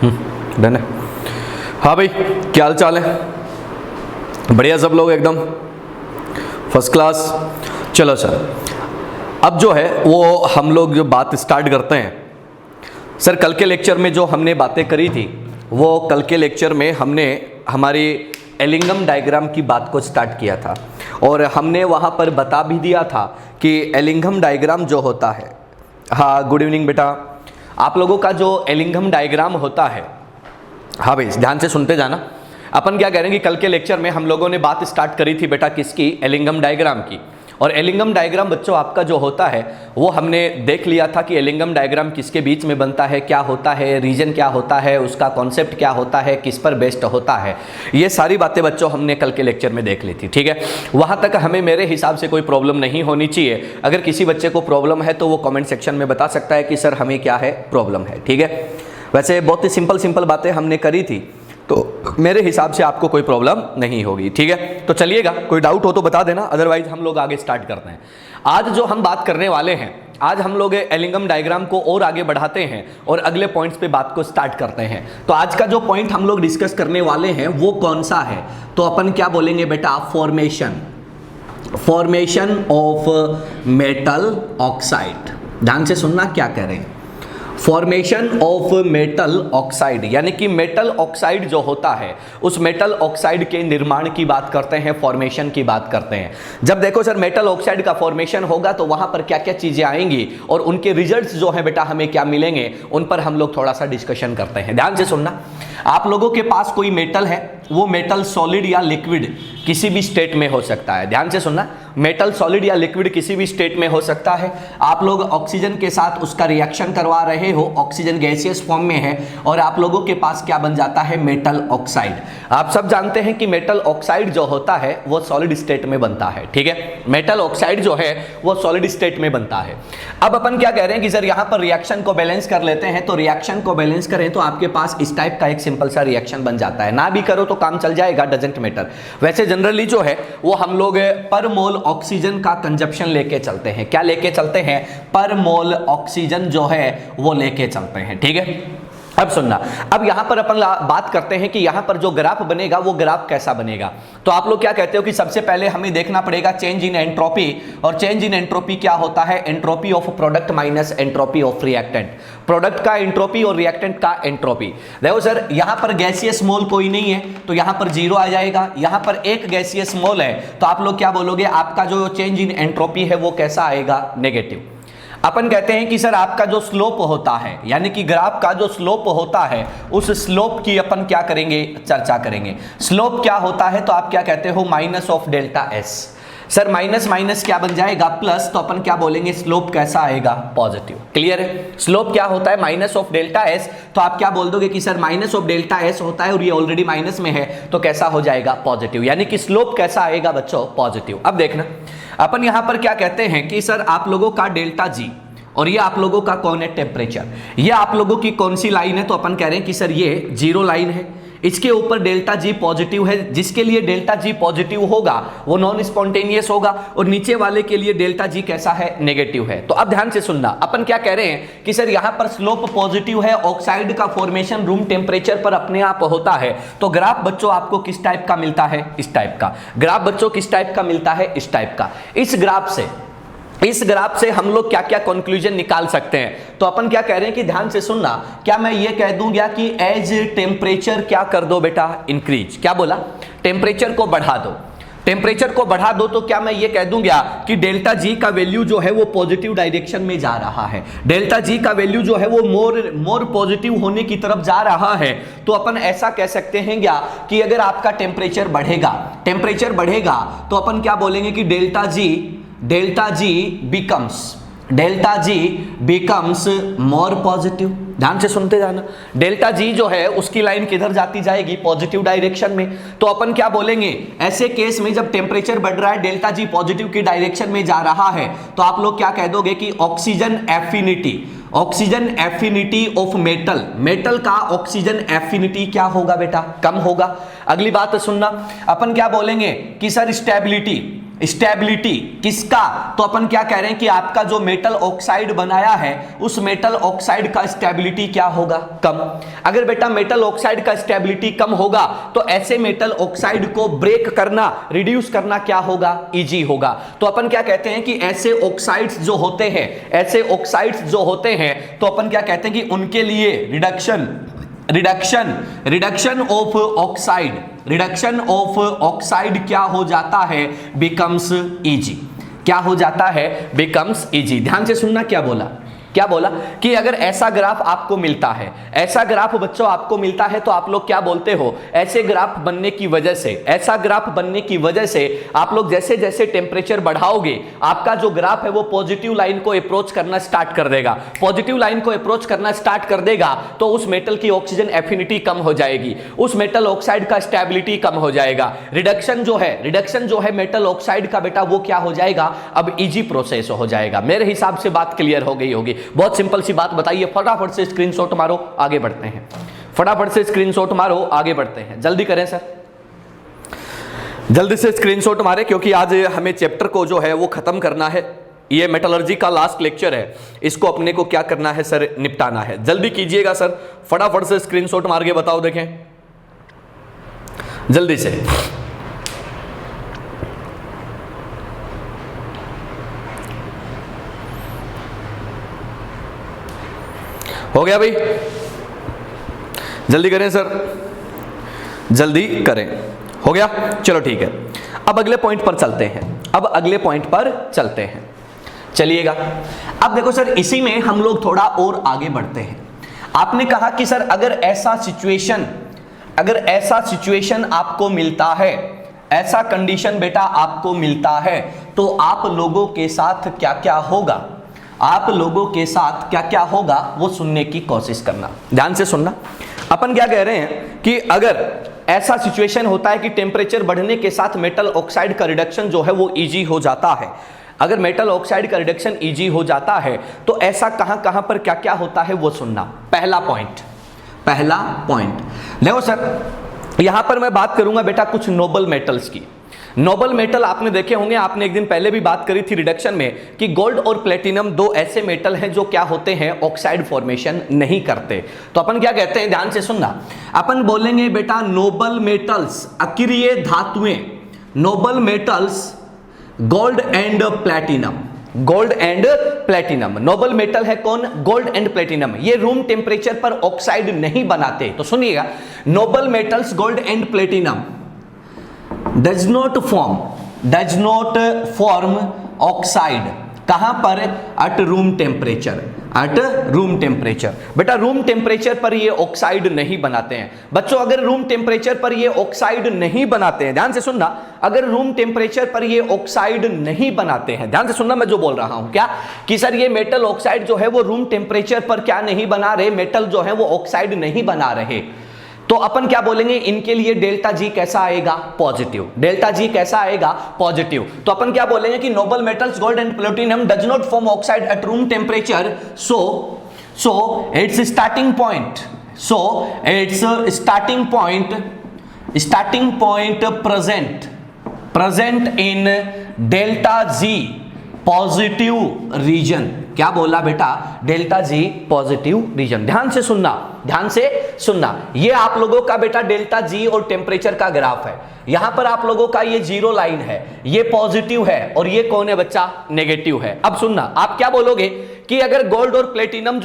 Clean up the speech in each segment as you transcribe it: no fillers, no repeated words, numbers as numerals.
Done है। हाँ भाई, क्या हाल चाल है? बढ़िया सब लोग, एकदम फर्स्ट क्लास। चलो सर, अब जो है वो हम लोग जो बात स्टार्ट करते हैं। सर कल के लेक्चर में जो हमने बातें करी थी, वो कल के लेक्चर में हमने हमारी एलिंगम डायग्राम की बात को स्टार्ट किया था और हमने वहाँ पर बता भी दिया था कि एलिंगम डायग्राम जो होता है, हाँ गुड इवनिंग बेटा, आप लोगों का जो एलिंगम डायग्राम होता है, हाँ भाई ध्यान से सुनते जाना। अपन क्या कह रहे हैं कि कल के लेक्चर में हम लोगों ने बात स्टार्ट करी थी बेटा किसकी? एलिंगम डायग्राम की। और एलिंगम डायग्राम बच्चों आपका जो होता है वो हमने देख लिया था कि एलिंगम डायग्राम किसके बीच में बनता है, क्या होता है, रीजन क्या होता है, उसका कॉन्सेप्ट क्या होता है, किस पर बेस्ड होता है, ये सारी बातें बच्चों हमने कल के लेक्चर में देख ली थी। ठीक है, वहाँ तक हमें मेरे हिसाब से कोई प्रॉब्लम नहीं होनी चाहिए। अगर किसी बच्चे को प्रॉब्लम है तो वो कॉमेंट सेक्शन में बता सकता है कि सर हमें क्या है, प्रॉब्लम है। ठीक है, वैसे बहुत ही सिंपल बातें हमने करी थी, तो मेरे हिसाब से आपको कोई प्रॉब्लम नहीं होगी। ठीक है, तो चलिएगा, कोई डाउट हो तो बता देना, अदरवाइज हम लोग आगे स्टार्ट करते हैं। आज जो हम बात करने वाले हैं, आज हम लोग एलिंगम डायग्राम को और आगे बढ़ाते हैं और अगले पॉइंट्स पे बात को स्टार्ट करते हैं। तो आज का जो पॉइंट हम लोग डिस्कस करने वाले हैं वो कौन सा है? तो अपन क्या बोलेंगे बेटा? Formation of metal oxide. ध्यान से सुनना क्या कह रहे हैं। फॉर्मेशन ऑफ मेटल ऑक्साइड, यानी कि मेटल ऑक्साइड जो होता है उस मेटल ऑक्साइड के निर्माण की बात करते हैं, फॉर्मेशन की बात करते हैं। जब देखो सर मेटल ऑक्साइड का फॉर्मेशन होगा तो वहां पर क्या क्या चीजें आएंगी और उनके रिजल्ट्स जो है बेटा हमें क्या मिलेंगे, उन पर हम लोग थोड़ा सा डिस्कशन करते हैं। ध्यान से सुनना, आप लोगों के पास कोई मेटल है, वो मेटल सॉलिड या लिक्विड किसी भी स्टेट में हो सकता है। ध्यान से सुनना, मेटल सॉलिड या लिक्विड किसी भी स्टेट में हो सकता है। आप लोग ऑक्सीजन के साथ उसका रिएक्शन करवा रहे हो, ऑक्सीजन गैसियस फॉर्म में है और आप लोगों के पास क्या बन जाता है? Metal oxide. आप सब जानते हैं कि मेटल ऑक्साइड जो होता है वो सॉलिड स्टेट में बनता है। ठीक है, मेटल ऑक्साइड जो है वो सॉलिड स्टेट में बनता है। अब अपन क्या कह रहे हैं कि सर यहां पर रिएक्शन को बैलेंस कर लेते हैं, तो रिएक्शन को बैलेंस करें तो आपके पास इस टाइप का एक सिंपल सा रिएक्शन बन जाता है। ना भी करो तो काम चल जाएगा, डजंट मैटर। वैसे जनरली जो है वो हम लोग पर मोल ऑक्सीजन का कंजप्शन लेके चलते हैं। क्या लेके चलते हैं? पर मोल ऑक्सीजन जो है वो लेके चलते हैं। ठीक है, अब सुनना, अब यहां पर अपन बात करते हैं कि यहां पर जो ग्राफ बनेगा वो ग्राफ कैसा बनेगा। तो आप लोग क्या कहते हो कि सबसे पहले हमें देखना पड़ेगा चेंज इन एंट्रोपी, और चेंज इन एंट्रोपी क्या होता है? Entropy of product minus entropy of reactant. Product का एंट्रोपी और रिएक्टेंट का एंट्रोपी। देखो सर यहां पर गैसियस मोल कोई नहीं है तो यहां पर 0 आ जाएगा, यहां पर एक गैसियस मोल है तो आप लोग क्या बोलोगे? आपका जो चेंज इन एंट्रोपी है वो कैसा आएगा? नेगेटिव। अपन कहते हैं कि सर आपका जो स्लोप होता है, यानी कि ग्राफ का जो स्लोप होता है, उस स्लोप की अपन क्या करेंगे? चर्चा करेंगे। स्लोप क्या होता है? तो आप क्या कहते हो? Minus of delta S. Sir minus minus क्या बन जाएगा? प्लस, तो अपन क्या बोलेंगे? स्लोप कैसा आएगा? पॉजिटिव। क्लियर है? स्लोप क्या होता है? Minus of delta S. तो आप क्या बोल दोगे कि sir minus of delta S होता है और ये ऑलरेडी माइनस में है तो कैसा हो जाएगा? पॉजिटिव। यानी कि स्लोप कैसा आएगा बच्चों? पॉजिटिव। अब देखना, अपन यहां पर क्या कहते हैं कि सर आप लोगों का डेल्टा जी और ये आप लोगों का कौन है? टेम्परेचर। ये आप लोगों की कौन सी लाइन है? तो अपन कह रहे हैं कि सर ये 0 लाइन है, इसके ऊपर डेल्टा जी पॉजिटिव है। जिसके लिए डेल्टा जी पॉजिटिव होगा वो नॉन स्पॉन्टेनियस होगा, और नीचे वाले के लिए डेल्टा जी कैसा है? नेगेटिव है। तो अब ध्यान से सुनना, अपन क्या कह रहे हैं कि सर यहां पर स्लोप पॉजिटिव है, ऑक्साइड का फॉर्मेशन रूम टेम्परेचर पर अपने आप होता है, तो ग्राफ बच्चों आपको किस टाइप का मिलता है? इस टाइप का। ग्राफ बच्चों किस टाइप का मिलता है? इस टाइप का। इस ग्राफ से हम लोग क्या क्या कंक्लूजन निकाल सकते हैं? तो अपन क्या कह रहे हैं कि ध्यान से सुनना, क्या मैं ये कह दूंगा कि एज टेम्परेचर क्या कर दो बेटा? इंक्रीज। क्या बोला? टेम्परेचर को बढ़ा दो। टेम्परेचर को बढ़ा दो तो क्या मैं ये कह दूंगा कि डेल्टा जी का वैल्यू जो है वो पॉजिटिव डायरेक्शन में जा रहा है? डेल्टा जी का वैल्यू जो है वो मोर पॉजिटिव होने की तरफ जा रहा है। तो अपन ऐसा कह सकते हैं क्या कि अगर आपका टेम्परेचर बढ़ेगा तो अपन क्या बोलेंगे कि delta G becomes more positive. ध्यान से सुनते जाना, डेल्टा जी जो है उसकी लाइन किधर जाती जाएगी? पॉजिटिव डायरेक्शन में। तो अपन क्या बोलेंगे ऐसे केस में? जब टेम्परेचर बढ़ रहा है, डेल्टा जी पॉजिटिव की डायरेक्शन में जा रहा है, तो आप लोग क्या कह दोगे कि ऑक्सीजन एफिनिटी ऑफ मेटल का ऑक्सीजन एफिनिटी क्या होगा बेटा? कम होगा। अगली बात सुनना, अपन क्या बोलेंगे कि सर स्टेबिलिटी किसका, तो अपन क्या कह रहे हैं कि आपका जो मेटल ऑक्साइड बनाया है उस मेटल ऑक्साइड का स्टेबिलिटी क्या होगा, कम। अगर बेटा मेटल ऑक्साइड का स्टेबिलिटी कम होगा तो ऐसे मेटल ऑक्साइड को ब्रेक करना, रिड्यूस करना क्या होगा, इजी होगा। तो अपन क्या कहते हैं कि ऐसे ऑक्साइड्स जो होते हैं, ऐसे ऑक्साइड्स जो होते हैं तो अपन क्या कहते हैं कि उनके लिए रिडक्शन ऑफ ऑक्साइड क्या हो जाता है, बिकम्स इजी। क्या हो जाता है, बिकम्स इजी। ध्यान से सुनना, क्या बोला कि अगर ऐसा ग्राफ आपको मिलता है, ऐसा ग्राफ बच्चों आपको मिलता है तो आप लोग क्या बोलते हो, ऐसे ग्राफ बनने की वजह से, ऐसा ग्राफ बनने की वजह से आप लोग जैसे जैसे टेम्परेचर बढ़ाओगे आपका जो ग्राफ है वो पॉजिटिव लाइन को अप्रोच करना स्टार्ट कर देगा। पॉजिटिव लाइन को अप्रोच करना स्टार्ट कर देगा तो उस मेटल की ऑक्सीजन एफिनिटी कम हो जाएगी, उस मेटल ऑक्साइड का स्टेबिलिटी कम हो जाएगा। रिडक्शन जो है मेटल ऑक्साइड का बेटा वो क्या हो जाएगा, अब इजी प्रोसेस हो जाएगा। मेरे हिसाब से बात क्लियर हो गई होगी। बहुत सिंपल सी बात बताइए, फटाफट से स्क्रीनशॉट मारो, आगे बढ़ते हैं। फटाफट से स्क्रीनशॉट मारो, आगे बढ़ते हैं। जल्दी करें सर, जल्दी से स्क्रीनशॉट मारे, क्योंकि आज हमें चैप्टर को जो है वो खत्म करना है। ये मेटलर्जी का लास्ट लेक्चर है, इसको अपने को क्या करना है सर, निपटाना है। जल्दी कीजिएगा सर, फटाफट से स्क्रीनशॉट मार के बताओ, देखें जल्दी से। हो गया भाई, जल्दी करें सर, जल्दी करें। हो गया, चलो ठीक है। अब अगले पॉइंट पर चलते हैं, चलिएगा। अब देखो सर, इसी में हम लोग थोड़ा और आगे बढ़ते हैं। आपने कहा कि सर अगर ऐसा सिचुएशन आपको मिलता है, ऐसा कंडीशन बेटा आपको मिलता है तो आप लोगों के साथ क्या क्या होगा, वो सुनने की कोशिश करना। ध्यान से सुनना। अपन क्या कह रहे हैं कि अगर ऐसा सिचुएशन होता है कि टेम्परेचर बढ़ने के साथ मेटल ऑक्साइड का रिडक्शन जो है वो इजी हो जाता है, अगर मेटल ऑक्साइड का रिडक्शन इजी हो जाता है तो ऐसा कहां पर क्या क्या होता है वो सुनना। पहला पॉइंट देखो सर, यहां पर मैं बात करूंगा बेटा कुछ नोबल मेटल्स की। नोबल मेटल आपने देखे होंगे, आपने एक दिन पहले भी बात करी थी रिडक्शन में कि गोल्ड और प्लेटिनम दो ऐसे मेटल हैं जो क्या होते हैं, ऑक्साइड फॉर्मेशन नहीं करते। तो अपन क्या कहते हैं, ध्यान से सुनना, अपन बोलेंगे बेटा नोबल मेटल्स, अक्रिय धातुएं, Nobel metals gold and platinum. Nobel metal है कौन, गोल्ड एंड प्लेटिनम। ये रूम टेम्परेचर पर ऑक्साइड नहीं बनाते। तो सुनिएगा, Nobel metals gold and platinum does not form oxide। कहां पर, at room temperature। बेटा रूम टेम्परेचर पर ये ऑक्साइड नहीं बनाते हैं। बच्चों अगर रूम टेम्परेचर पर ये ऑक्साइड नहीं बनाते हैं, ध्यान से सुनना, अगर रूम टेम्परेचर पर ये ऑक्साइड नहीं बनाते हैं, ध्यान से सुनना मैं जो बोल रहा हूं, क्या कि सर ये मेटल ऑक्साइड जो है वो रूम टेम्परेचर पर क्या नहीं बना रहे, मेटल जो है वो ऑक्साइड नहीं बना रहे, तो अपन क्या बोलेंगे, इनके लिए डेल्टा जी कैसा आएगा, पॉजिटिव। डेल्टा जी कैसा आएगा, पॉजिटिव। तो अपन क्या बोलेंगे कि noble metals gold and platinum does not form oxide at room temperature, so it's starting point present in delta G positive region. क्या बोला बेटा, डेल्टा जी पॉजिटिव रीजन। ध्यान से सुनना, ये आप लोगों का बेटा डेल्टा जी और टेम्परेचर का ग्राफ है। यहां पर आप लोगों का ये जीरो लाइन है, ये पॉजिटिव है और ये कौन है बच्चा, नेगेटिव है। अब सुनना, आप क्या बोलोगे कि अगर गोल्ड और प्लेटिनम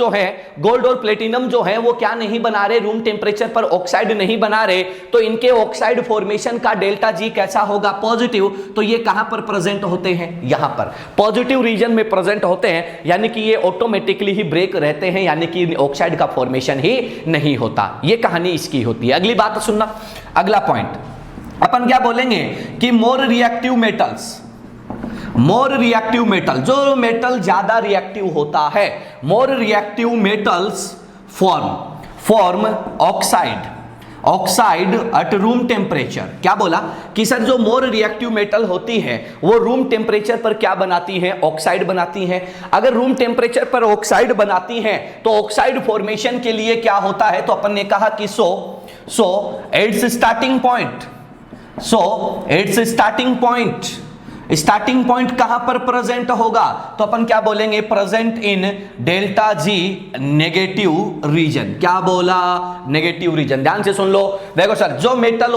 जो है वो क्या नहीं बना रहे, रूम टेम्परेचर पर ऑक्साइड नहीं बना रहे, तो इनके ऑक्साइड फॉर्मेशन का डेल्टा जी कैसा होगा, पॉजिटिव। तो ये कहां पर प्रेजेंट होते हैं, यहां पर पॉजिटिव रीजन में प्रेजेंट होते हैं, यानी कि ये ऑटोमेटिकली ही ब्रेक रहते हैं, यानी कि ऑक्साइड का फॉर्मेशन ही नहीं होता। ये कहानी इसकी होती है। अगली बात सुनना, अगला पॉइंट अपन क्या बोलेंगे कि मोर रिएक्टिव मेटल, जो मेटल ज्यादा रिएक्टिव होता है, more reactive metals form oxide at room temperature. क्या बोला कि सर जो मोर रिएक्टिव मेटल होती है वो रूम टेम्परेचर पर क्या बनाती है, ऑक्साइड बनाती है। अगर रूम टेम्परेचर पर ऑक्साइड बनाती है तो ऑक्साइड फॉर्मेशन के लिए क्या होता है, तो अपन ने कहा कि सो it's starting point starting point कहां पर प्रेजेंट होगा, तो अपन क्या बोलेंगे, present in delta ji negative reason. क्या बोला, नेगेटिव रीजन। ध्यान से सुन लो। देखो सर, जो मेटल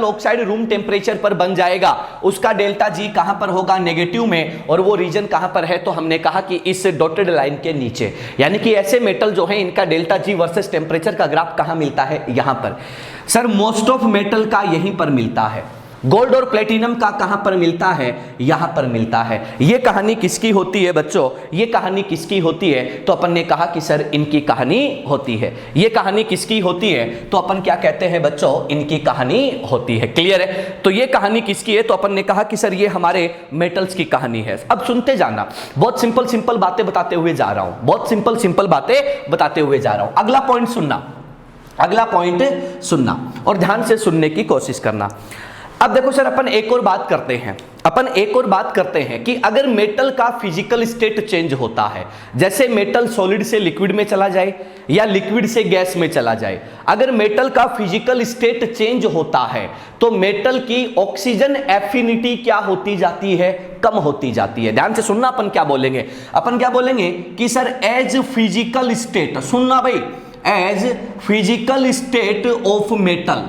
ऑक्साइड रूम टेम्परेचर पर बन जाएगा उसका डेल्टा जी कहां पर होगा, नेगेटिव में, और वो रीजन कहां पर है, तो हमने कहा कि इस डॉटेड लाइन के नीचे। यानी कि ऐसे मेटल जो है इनका डेल्टा जी वर्सेस टेम्परेचर का ग्राफ कहां मिलता है, यहां पर। सर मोस्ट ऑफ मेटल का यहीं पर मिलता है। गोल्ड और प्लेटिनम का कहां पर मिलता है, यहां पर मिलता है। ये कहानी किसकी होती है बच्चों, ये कहानी किसकी होती है, तो अपन ने कहा कि सर इनकी कहानी होती है। ये कहानी किसकी होती है, तो अपन क्या कहते हैं बच्चों, इनकी कहानी होती है। क्लियर है। तो ये कहानी किसकी है, तो अपन ने कहा कि सर ये हमारे मेटल्स की कहानी है। अब सुनते जाना, बहुत सिंपल बातें बताते हुए जा रहा हूं, बहुत सिंपल बातें बताते हुए जा रहा हूं। अगला पॉइंट सुनना और ध्यान से सुनने की कोशिश करना। अब देखो सर, अपन एक और बात करते हैं कि अगर मेटल का फिजिकल स्टेट चेंज होता है, जैसे मेटल सॉलिड से लिक्विड में चला जाए या लिक्विड से गैस में चला जाए, अगर मेटल का फिजिकल स्टेट चेंज होता है तो मेटल की ऑक्सीजन एफिनिटी क्या होती जाती है, कम होती जाती है। ध्यान से सुनना, अपन क्या बोलेंगे कि सर एज फिजिकल स्टेट, सुनना भाई, as physical state of metal,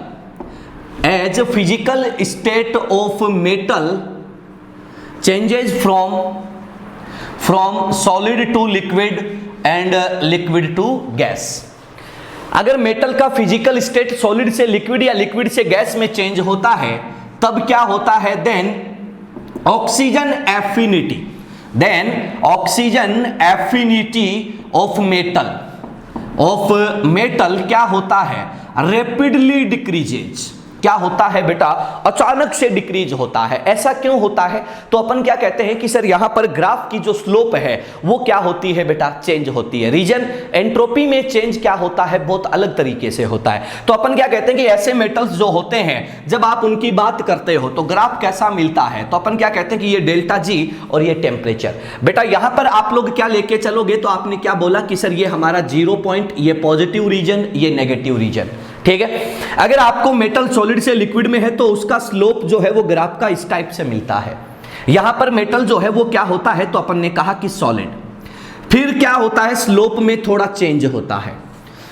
as physical state of metal changes from solid to liquid and liquid to gas। अगर मेटल का फिजिकल स्टेट सॉलिड से लिक्विड या लिक्विड से गैस में चेंज होता है तब क्या होता है, then oxygen affinity of metal क्या होता है, रैपिडली डिक्रीजेज। क्या होता है बेटा, अचानक से डिक्रीज होता है। ऐसा क्यों होता है, तो अपन क्या कहते हैं कि सर यहां पर ग्राफ की जो स्लोप है वो क्या होती है बेटा, चेंज होती है। रीजन एंट्रोपी में चेंज क्या होता है, बहुत अलग तरीके से होता है। तो अपन क्या कहते हैं कि ऐसे मेटल्स जो होते हैं जब आप उनकी बात करते हो तो ग्राफ कैसा मिलता है, तो अपन क्या कहते हैं कि ये डेल्टा जी और ये टेम्परेचर। बेटा यहां पर आप लोग क्या लेके चलोगे, तो आपने क्या बोला कि सर ये हमारा 0 पॉइंट, ये पॉजिटिव रीजन, ये नेगेटिव रीजन। ठीक है। अगर आपको मेटल सॉलिड से लिक्विड में है तो उसका स्लोप जो है वो ग्राफ का इस टाइप से मिलता है। यहां पर मेटल जो है वो क्या होता है, तो अपन ने कहा कि सॉलिड, फिर क्या होता है, स्लोप में थोड़ा चेंज होता है,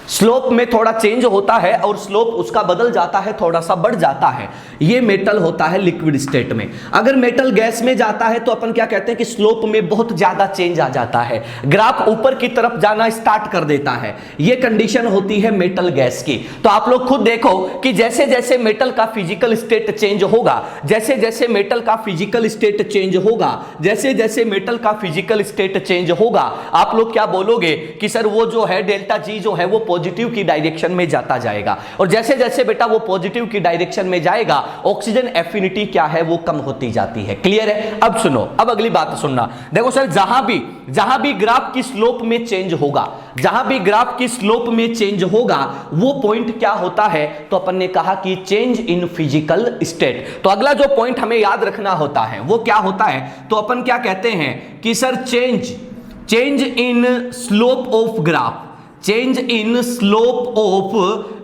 स्लोप में थोड़ा चेंज होता है और स्लोप उसका बदल जाता है, थोड़ा सा बढ़ जाता है। ये मेटल होता है लिक्विड स्टेट में। अगर मेटल गैस में जाता है तो अपन क्या कहते हैं कि स्लोप में बहुत ज्यादा चेंज आ जाता है, ग्राफ ऊपर की तरफ जाना स्टार्ट कर देता है। ये कंडीशन होती है मेटल गैस की। तो आप लोग खुद देखो कि जैसे जैसे मेटल का फिजिकल स्टेट चेंज होगा, जैसे जैसे मेटल का फिजिकल स्टेट चेंज होगा, जैसे जैसे मेटल का फिजिकल स्टेट चेंज होगा, आप लोग क्या बोलोगे कि सर वो जो है डेल्टा जी जो है वो पॉजिटिव की डायरेक्शन में जाता जाएगा। और जैसे जैसे बेटा वो पॉजिटिव की डायरेक्शन में जाएगा, ऑक्सीजन एफिनिटी क्या है वो कम होती जाती है। क्लियर है। अब सुनो, अब अगली बात सुनना। देखो सर, जहां भी ग्राफ की स्लोप में चेंज होगा, जहां भी ग्राफ की स्लोप में चेंज होगा वो पॉइंट क्या होता है, तो अपन ने कहा कि चेंज इन फिजिकल स्टेट। तो अगला जो पॉइंट हमें याद रखना होता है वो क्या होता है, तो अपन क्या कहते हैं कि sir change in slope of graph, change in slope of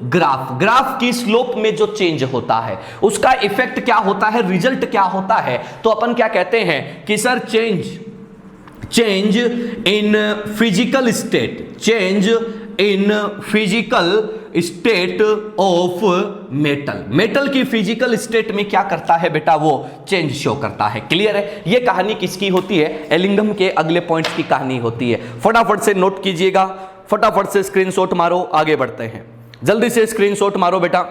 graph, graph की स्लोप में जो चेंज होता है उसका इफेक्ट क्या होता है, रिजल्ट क्या होता है, तो अपन क्या कहते हैं कि sir change in physical state, change in physical state of metal की फिजिकल स्टेट में क्या करता है बेटा, वो चेंज शो करता है। क्लियर है। ये कहानी किसकी होती है, एलिंघम के अगले पॉइंट्स की कहानी होती है। फटाफट से नोट कीजिएगा, फटाफट से स्क्रीनशॉट मारो, आगे बढ़ते हैं। जल्दी से स्क्रीनशॉट मारो बेटा,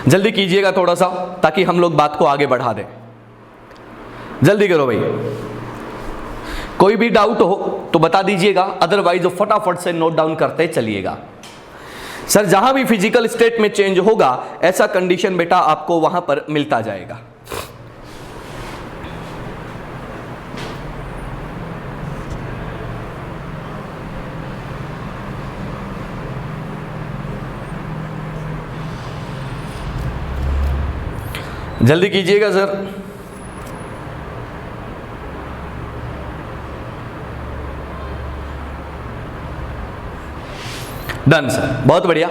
जल्दी कीजिएगा थोड़ा सा ताकि हम लोग बात को आगे बढ़ा दें। जल्दी करो भाई, कोई भी डाउट हो तो बता दीजिएगा, अदरवाइज फटाफट से नोट डाउन करते चलिएगा। सर जहां भी फिजिकल स्टेट में चेंज होगा ऐसा कंडीशन बेटा आपको वहां पर मिलता जाएगा। जल्दी कीजिएगा सर। डन सर, बहुत बढ़िया,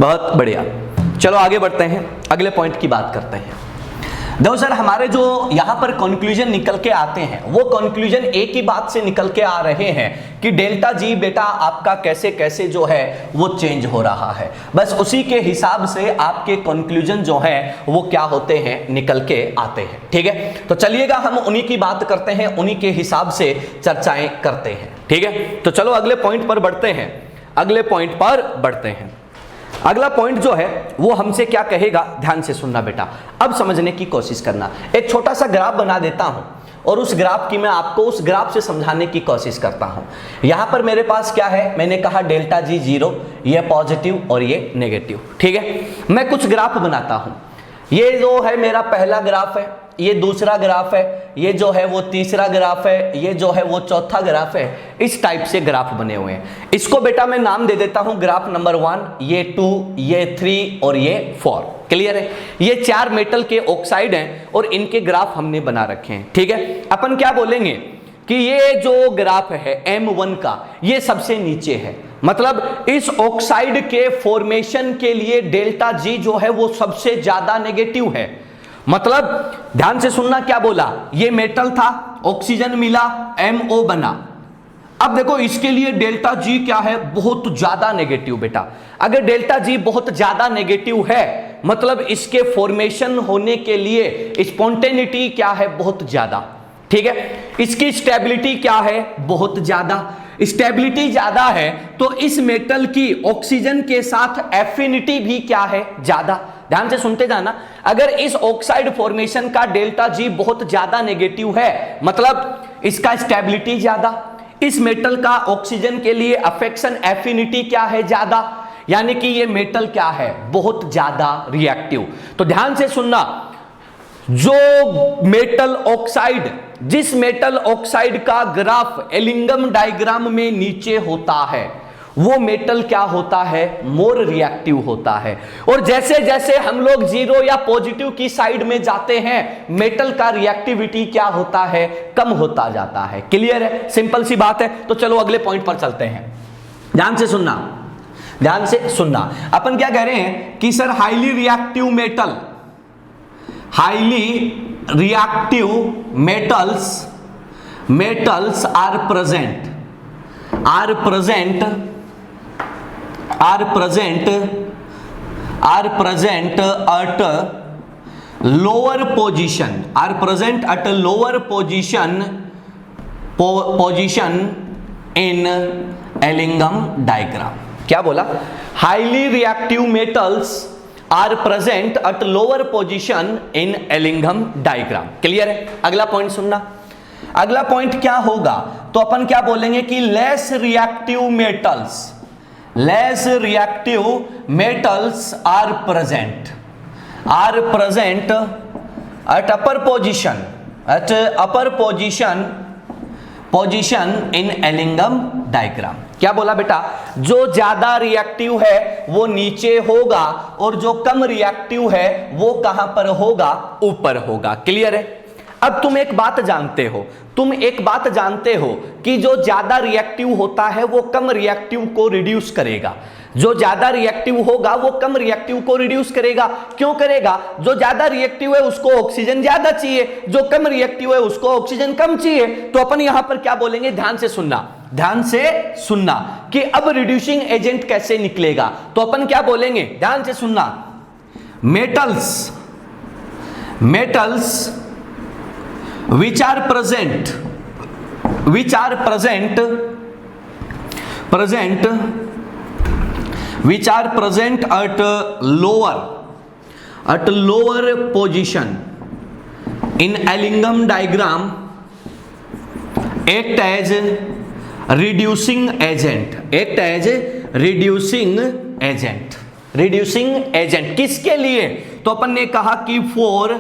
बहुत बढ़िया। चलो आगे बढ़ते हैं, अगले पॉइंट की बात करते हैं। देखो सर, हमारे जो यहां पर कंक्लूजन निकल के आते हैं वो कंक्लूजन एक ही बात से निकल के आ रहे हैं कि डेल्टा जी बेटा आपका कैसे कैसे जो है वो चेंज हो रहा है। बस उसी के हिसाब से आपके कंक्लूजन जो है वो क्या होते हैं, निकल के आते हैं। ठीक है, तो चलिएगा हम उन्हीं की बात करते हैं, उन्हीं के हिसाब से चर्चाएं करते हैं। ठीक है, तो चलो अगले पॉइंट पर बढ़ते हैं, अगले पॉइंट पर बढ़ते हैं। अगला पॉइंट जो है वो हमसे क्या कहेगा, ध्यान से सुनना बेटा, अब समझने की कोशिश करना। एक छोटा सा ग्राफ बना देता हूं और उस ग्राफ की मैं आपको उस ग्राफ से समझाने की कोशिश करता हूं। यहां पर मेरे पास क्या है, मैंने कहा डेल्टा जी 0, ये पॉजिटिव और ये नेगेटिव। ठीक है, मैं कुछ ग्राफ बनाता हूं। ये जो है मेरा पहला ग्राफ है, ये दूसरा ग्राफ है, ये जो है वो तीसरा ग्राफ है, ये जो है वो चौथा ग्राफ है। इस टाइप से ग्राफ बने हुए हैं। इसको बेटा मैं नाम दे देता हूं ग्राफ नंबर 1, ये 2, ये 3 और ये 4। क्लियर है, ये 4 मेटल के ऑक्साइड हैं और इनके ग्राफ हमने बना रखे हैं। ठीक है, अपन क्या बोलेंगे कि ये जो ग्राफ है M1 का, ये सबसे नीचे है, मतलब इस ऑक्साइड के फॉर्मेशन के लिए डेल्टा जी जो है वो सबसे ज्यादा नेगेटिव है। मतलब ध्यान से सुनना, क्या बोला, ये मेटल था, ऑक्सीजन मिला, MO बना। अब देखो इसके लिए डेल्टा जी क्या है, बहुत ज्यादा नेगेटिव बेटा। अगर डेल्टा जी बहुत ज्यादा नेगेटिव है मतलब इसके फॉर्मेशन होने के लिए स्पॉन्टेनिटी क्या है, बहुत ज्यादा। ठीक है, इसकी स्टेबिलिटी क्या है, बहुत ज्यादा। स्टेबिलिटी ज्यादा है तो इस मेटल की ऑक्सीजन के साथ एफिनिटी भी क्या है, ज्यादा। ध्यान से सुनते जाना, अगर इस ऑक्साइड फॉर्मेशन का डेल्टा जी बहुत ज्यादा नेगेटिव है मतलब इसका स्टेबिलिटी ज्यादा, इस मेटल का ऑक्सीजन के लिए अफेक्शन एफिनिटी क्या है, ज्यादा, यानी कि ये मेटल क्या है, बहुत ज्यादा रिएक्टिव। तो ध्यान से सुनना, जो मेटल ऑक्साइड, जिस मेटल ऑक्साइड का ग्राफ एलिंगम डायग्राम में नीचे होता है वो मेटल क्या होता है, मोर रिएक्टिव होता है। और जैसे जैसे हम लोग 0 या पॉजिटिव की साइड में जाते हैं मेटल का रिएक्टिविटी क्या होता है, कम होता जाता है। क्लियर है, सिंपल सी बात है। तो चलो अगले पॉइंट पर चलते हैं, ध्यान से सुनना, ध्यान से सुनना। अपन क्या कह रहे हैं कि sir highly reactive metal, highly reactive metals are present at lower position in Ellingham diagram। क्या बोला, highly reactive metals are present at lower position in Ellingham diagram. Clear है, अगला पॉइंट सुनना। अगला पॉइंट क्या होगा, तो अपन क्या बोलेंगे कि less reactive metals are present at upper position in Ellingham diagram. क्या बोला बेटा, जो ज्यादा रिएक्टिव है वो नीचे होगा और जो कम रिएक्टिव है वो कहां पर होगा, ऊपर होगा। क्लियर है। अब तुम एक बात जानते हो कि जो ज्यादा रिएक्टिव होता है वो कम रिएक्टिव को रिड्यूस करेगा, जो ज्यादा रिएक्टिव होगा वो कम रिएक्टिव को रिड्यूस करेगा। क्यों करेगा, जो ज्यादा रिएक्टिव है उसको ऑक्सीजन ज्यादा चाहिए, जो कम रिएक्टिव है उसको ऑक्सीजन कम चाहिए। तो अपन यहां पर क्या बोलेंगे, ध्यान से सुनना कि अब रिड्यूसिंग एजेंट कैसे निकलेगा। तो अपन क्या बोलेंगे, ध्यान से सुनना, metals which are present at lower position in Ellingham diagram act as reducing agent। किसके लिए, तो अपन ने कहा कि फॉर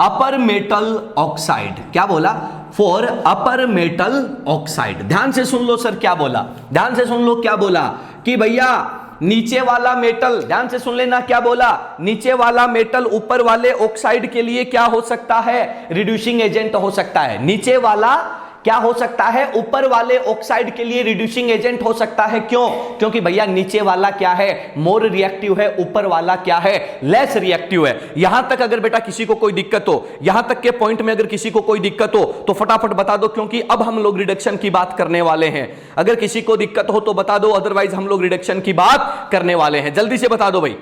अपर मेटल ऑक्साइड। क्या बोला, फॉर अपर मेटल ऑक्साइड। ध्यान से सुन लो सर क्या बोला, ध्यान से सुन लो क्या बोला कि भैया नीचे वाला मेटल, ध्यान से सुन लेना क्या बोला, नीचे वाला मेटल ऊपर वाले ऑक्साइड के लिए क्या हो सकता है, रिड्यूसिंग एजेंट हो सकता है। नीचे वाला क्या हो सकता है, ऊपर वाले ऑक्साइड के लिए रिड्यूसिंग एजेंट हो सकता है। क्यों? क्योंकि भैया नीचे वाला क्या है, मोर रिएक्टिव है, ऊपर वाला क्या है, लेस रिएक्टिव है। यहां तक अगर बेटा किसी को कोई दिक्कत हो, यहां तक के पॉइंट में अगर किसी को कोई दिक्कत हो तो फटाफट बता दो, क्योंकि अब हम लोग रिडक्शन की बात करने वाले हैं। अगर किसी को दिक्कत हो तो बता दो, अदरवाइज हम लोग रिडक्शन की बात करने वाले हैं। जल्दी से बता दो भाई,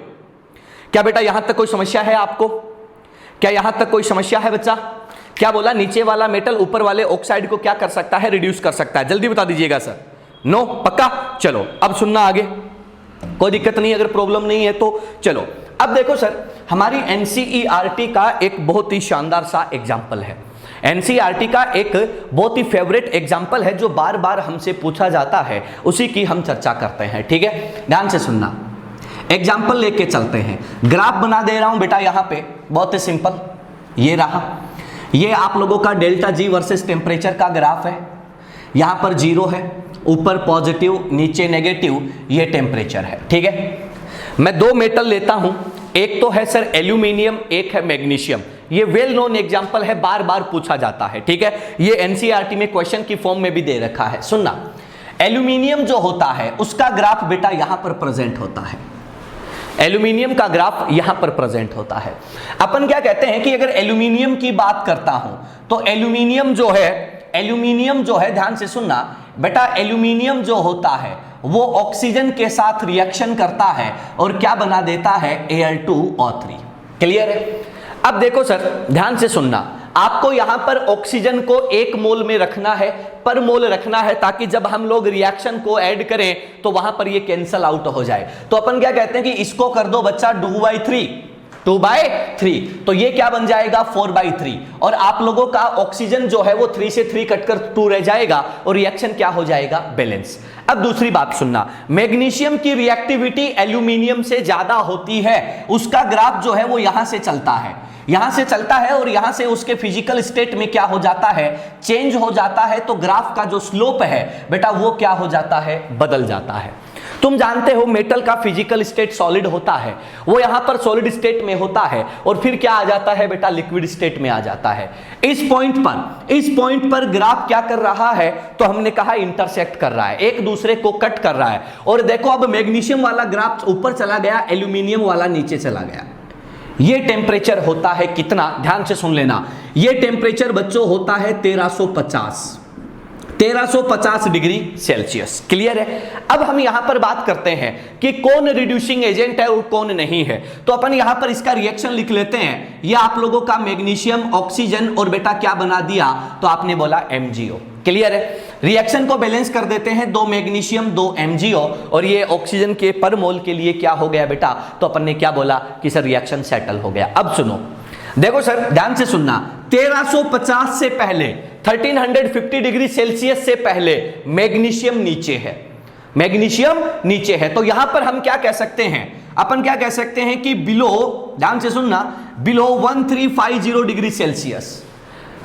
क्या बेटा यहां तक कोई समस्या है आपको? क्या यहां तक कोई समस्या है बच्चा? क्या बोला, नीचे वाला मेटल ऊपर वाले ऑक्साइड को क्या कर सकता है, रिड्यूस कर सकता है। जल्दी बता दीजिएगा सर। नो, पक्का? चलो अब सुनना आगे, कोई दिक्कत नहीं, अगर प्रॉब्लम नहीं है तो चलो। अब देखो सर, हमारी एनसीईआरटी का एक बहुत ही शानदार सा एग्जाम्पल है। एनसीईआरटी का एक बहुत ही फेवरेट एग्जाम्पल है जो बार बार हमसे पूछा जाता है, उसी की हम चर्चा करते हैं। ठीक है, ध्यान से सुनना, एग्जाम्पल लेके चलते हैं। ग्राफ बना दे रहा हूं बेटा यहां पे, बहुत ही सिंपल, ये रहा, ये आप लोगों का डेल्टा जी वर्सेस टेम्परेचर का ग्राफ है। यहां पर जीरो है, ऊपर पॉजिटिव, नीचे नेगेटिव, ये टेम्परेचर है। ठीक है, मैं दो मेटल लेता हूं, एक तो है सर एल्यूमिनियम, एक है मैग्नीशियम। ये वेल नोन एग्जांपल है, बार बार पूछा जाता है। ठीक है, ये एनसीईआरटी में क्वेश्चन की फॉर्म में भी दे रखा है। सुनना, एल्यूमिनियम जो होता है उसका ग्राफ बेटा यहां पर प्रेजेंट होता है, एल्यूमिनियम का ग्राफ यहां पर प्रेजेंट होता है। अपन क्या कहते हैं कि अगर एल्यूमिनियम की बात करता हूं तो एल्यूमिनियम जो है, ध्यान से सुनना बेटा, एल्यूमिनियम जो होता है वो ऑक्सीजन के साथ रिएक्शन करता है और क्या बना देता है, Al2O3। क्लियर है? अब देखो सर, ध्यान से सुनना, आपको यहां पर ऑक्सीजन को 1 मोल में रखना है, पर मोल रखना है, ताकि जब हम लोग रिएक्शन को ऐड करें तो वहां पर ये कैंसल आउट हो जाए। तो अपन क्या कहते हैं कि इसको कर दो बच्चा 2/3, तो ये क्या बन जाएगा, 4/3। और आप लोगों का ऑक्सीजन जो है वो 3 से 3 कटकर 2 रह जाएगा और रिएक्शन क्या हो जाएगा, बैलेंस। अब दूसरी बात सुनना, मैग्नीशियम की रिएक्टिविटी एल्यूमिनियम से ज्यादा होती है, उसका ग्राफ जो है वो यहां से चलता है, और यहां से उसके फिजिकल स्टेट में क्या हो जाता है, चेंज हो जाता है। तो ग्राफ का जो स्लोप है बेटा वो क्या हो जाता है, बदल जाता है। तुम जानते हो मेटल का फिजिकल स्टेट सॉलिड होता है, वो यहां पर सॉलिड स्टेट में होता है और फिर क्या आ जाता है बेटा, लिक्विड स्टेट में आ जाता है। इस पॉइंट पर ग्राफ क्या कर रहा है, तो हमने कहा इंटरसेक्ट कर रहा है, एक दूसरे को कट कर रहा है। और देखो अब मैग्नीशियम वाला ग्राफ ऊपर चला गया, एल्यूमिनियम वाला नीचे चला गया। ये टेम्परेचर होता है कितना, ध्यान से सुन लेना, ये टेम्परेचर बच्चों होता है 1350 डिग्री सेल्सियस। क्लियर है? अब हम यहां पर बात करते हैं कि कौन रिड्यूसिंग एजेंट है और कौन नहीं है। तो अपन यहां पर इसका रिएक्शन लिख लेते हैं। ये आप लोगों का मैग्नीशियम, ऑक्सीजन और बेटा क्या बना दिया, तो आपने बोला MgO। क्लियर है? रिएक्शन को बैलेंस कर देते हैं, 2 मैग्नीशियम 2 MgO, और ये ऑक्सीजन के पर मोल के लिए क्या हो गया बेटा, तो अपन ने क्या बोला कि सर रिएक्शन सेटल हो गया। अब सुनो, देखो सर ध्यान से सुनना, 1350 से पहले, 1350 डिग्री सेल्सियस से पहले मैग्नीशियम नीचे है। तो यहां पर हम क्या कह सकते हैं, अपन क्या कह सकते हैं कि बिलो, ध्यान से सुनना, below 1350 degree Celsius,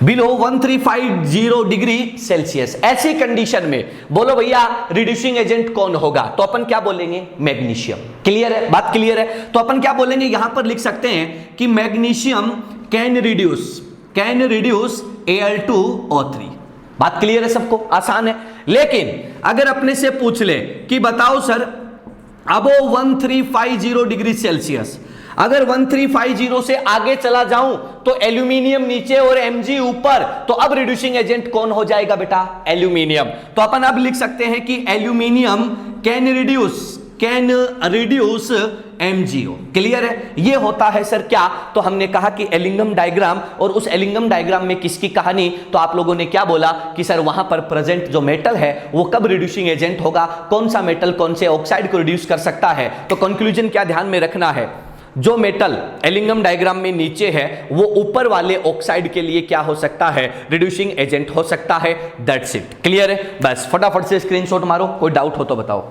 below 1350 degree Celsius. ऐसी कंडीशन में बोलो भैया रिड्यूसिंग एजेंट कौन होगा, तो अपन क्या बोलेंगे, मैग्नीशियम। क्लियर है? बात क्लियर है? तो अपन क्या बोलेंगे, यहां पर लिख सकते हैं कि मैग्नीशियम कैन रिड्यूस Al2O3। बात क्लियर है सबको? आसान है। लेकिन अगर अपने से पूछ ले कि बताओ सर अबो 1350 डिग्री सेल्सियस, अगर 1350 से आगे चला जाऊं तो एल्यूमिनियम नीचे और Mg ऊपर, तो अब रिड्यूसिंग एजेंट कौन हो जाएगा बेटा, एल्यूमिनियम। तो अपन अब लिख सकते हैं कि aluminium can reduce MgO। Clear है? ये होता है सर क्या, तो हमने कहा कि एलिंगम डायग्राम, और उस एलिंगम डायग्राम में किसकी कहानी, तो आप लोगों ने क्या बोला कि सर वहां पर प्रेजेंट जो मेटल है वो कब रिड्यूसिंग एजेंट होगा, कौन सा मेटल कौन से ऑक्साइड को रिड्यूस कर सकता है। तो कंक्लूजन क्या ध्यान में रखना है, जो मेटल एलिंगम डायग्राम में नीचे है वो ऊपर वाले ऑक्साइड के लिए क्या हो सकता है, रिड्यूसिंग एजेंट हो सकता है। That's it. क्लियर है? बस फटाफट से स्क्रीनशॉट मारो, कोई डाउट हो तो बताओ,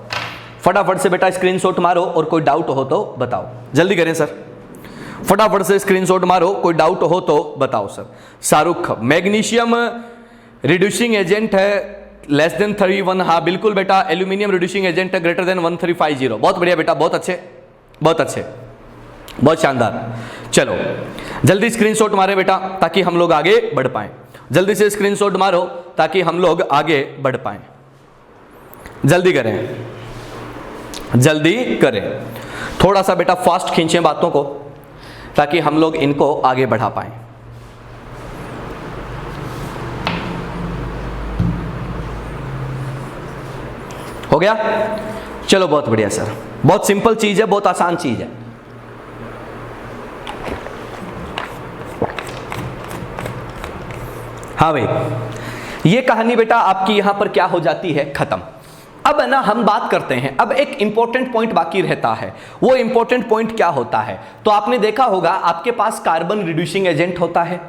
फटाफट से बेटा स्क्रीनशॉट मारो, और कोई डाउट हो तो बताओ, जल्दी करें सर, फटाफट से स्क्रीनशॉट मारो, कोई डाउट हो तो बताओ sir. Shahrukh, magnesium reducing agent है लेस देन 31, हाँ बिल्कुल बेटा, एल्यूमिनियम रिड्यूसिंग एजेंट है ग्रेटर देन 1350। बहुत बढ़िया बेटा, बहुत अच्छे, बहुत शानदार। चलो जल्दी स्क्रीनशॉट मारे बेटा ताकि हम लोग आगे बढ़ पाए। जल्दी से स्क्रीनशॉट मारो ताकि हम लोग आगे बढ़ पाएं। जल्दी करें, जल्दी करें, थोड़ा सा बेटा फास्ट खींचें बातों को ताकि हम लोग इनको आगे बढ़ा पाएं। हो गया? चलो बहुत बढ़िया सर, बहुत सिंपल चीज है, बहुत आसान चीज है। हाँ भाई, ये कहानी बेटा आपकी यहां पर क्या हो जाती है, खत्म। अब है ना हम बात करते हैं, अब एक इंपॉर्टेंट पॉइंट बाकी रहता है। वो इंपॉर्टेंट पॉइंट क्या होता है? तो आपने देखा होगा आपके पास कार्बन रिड्यूसिंग एजेंट होता है,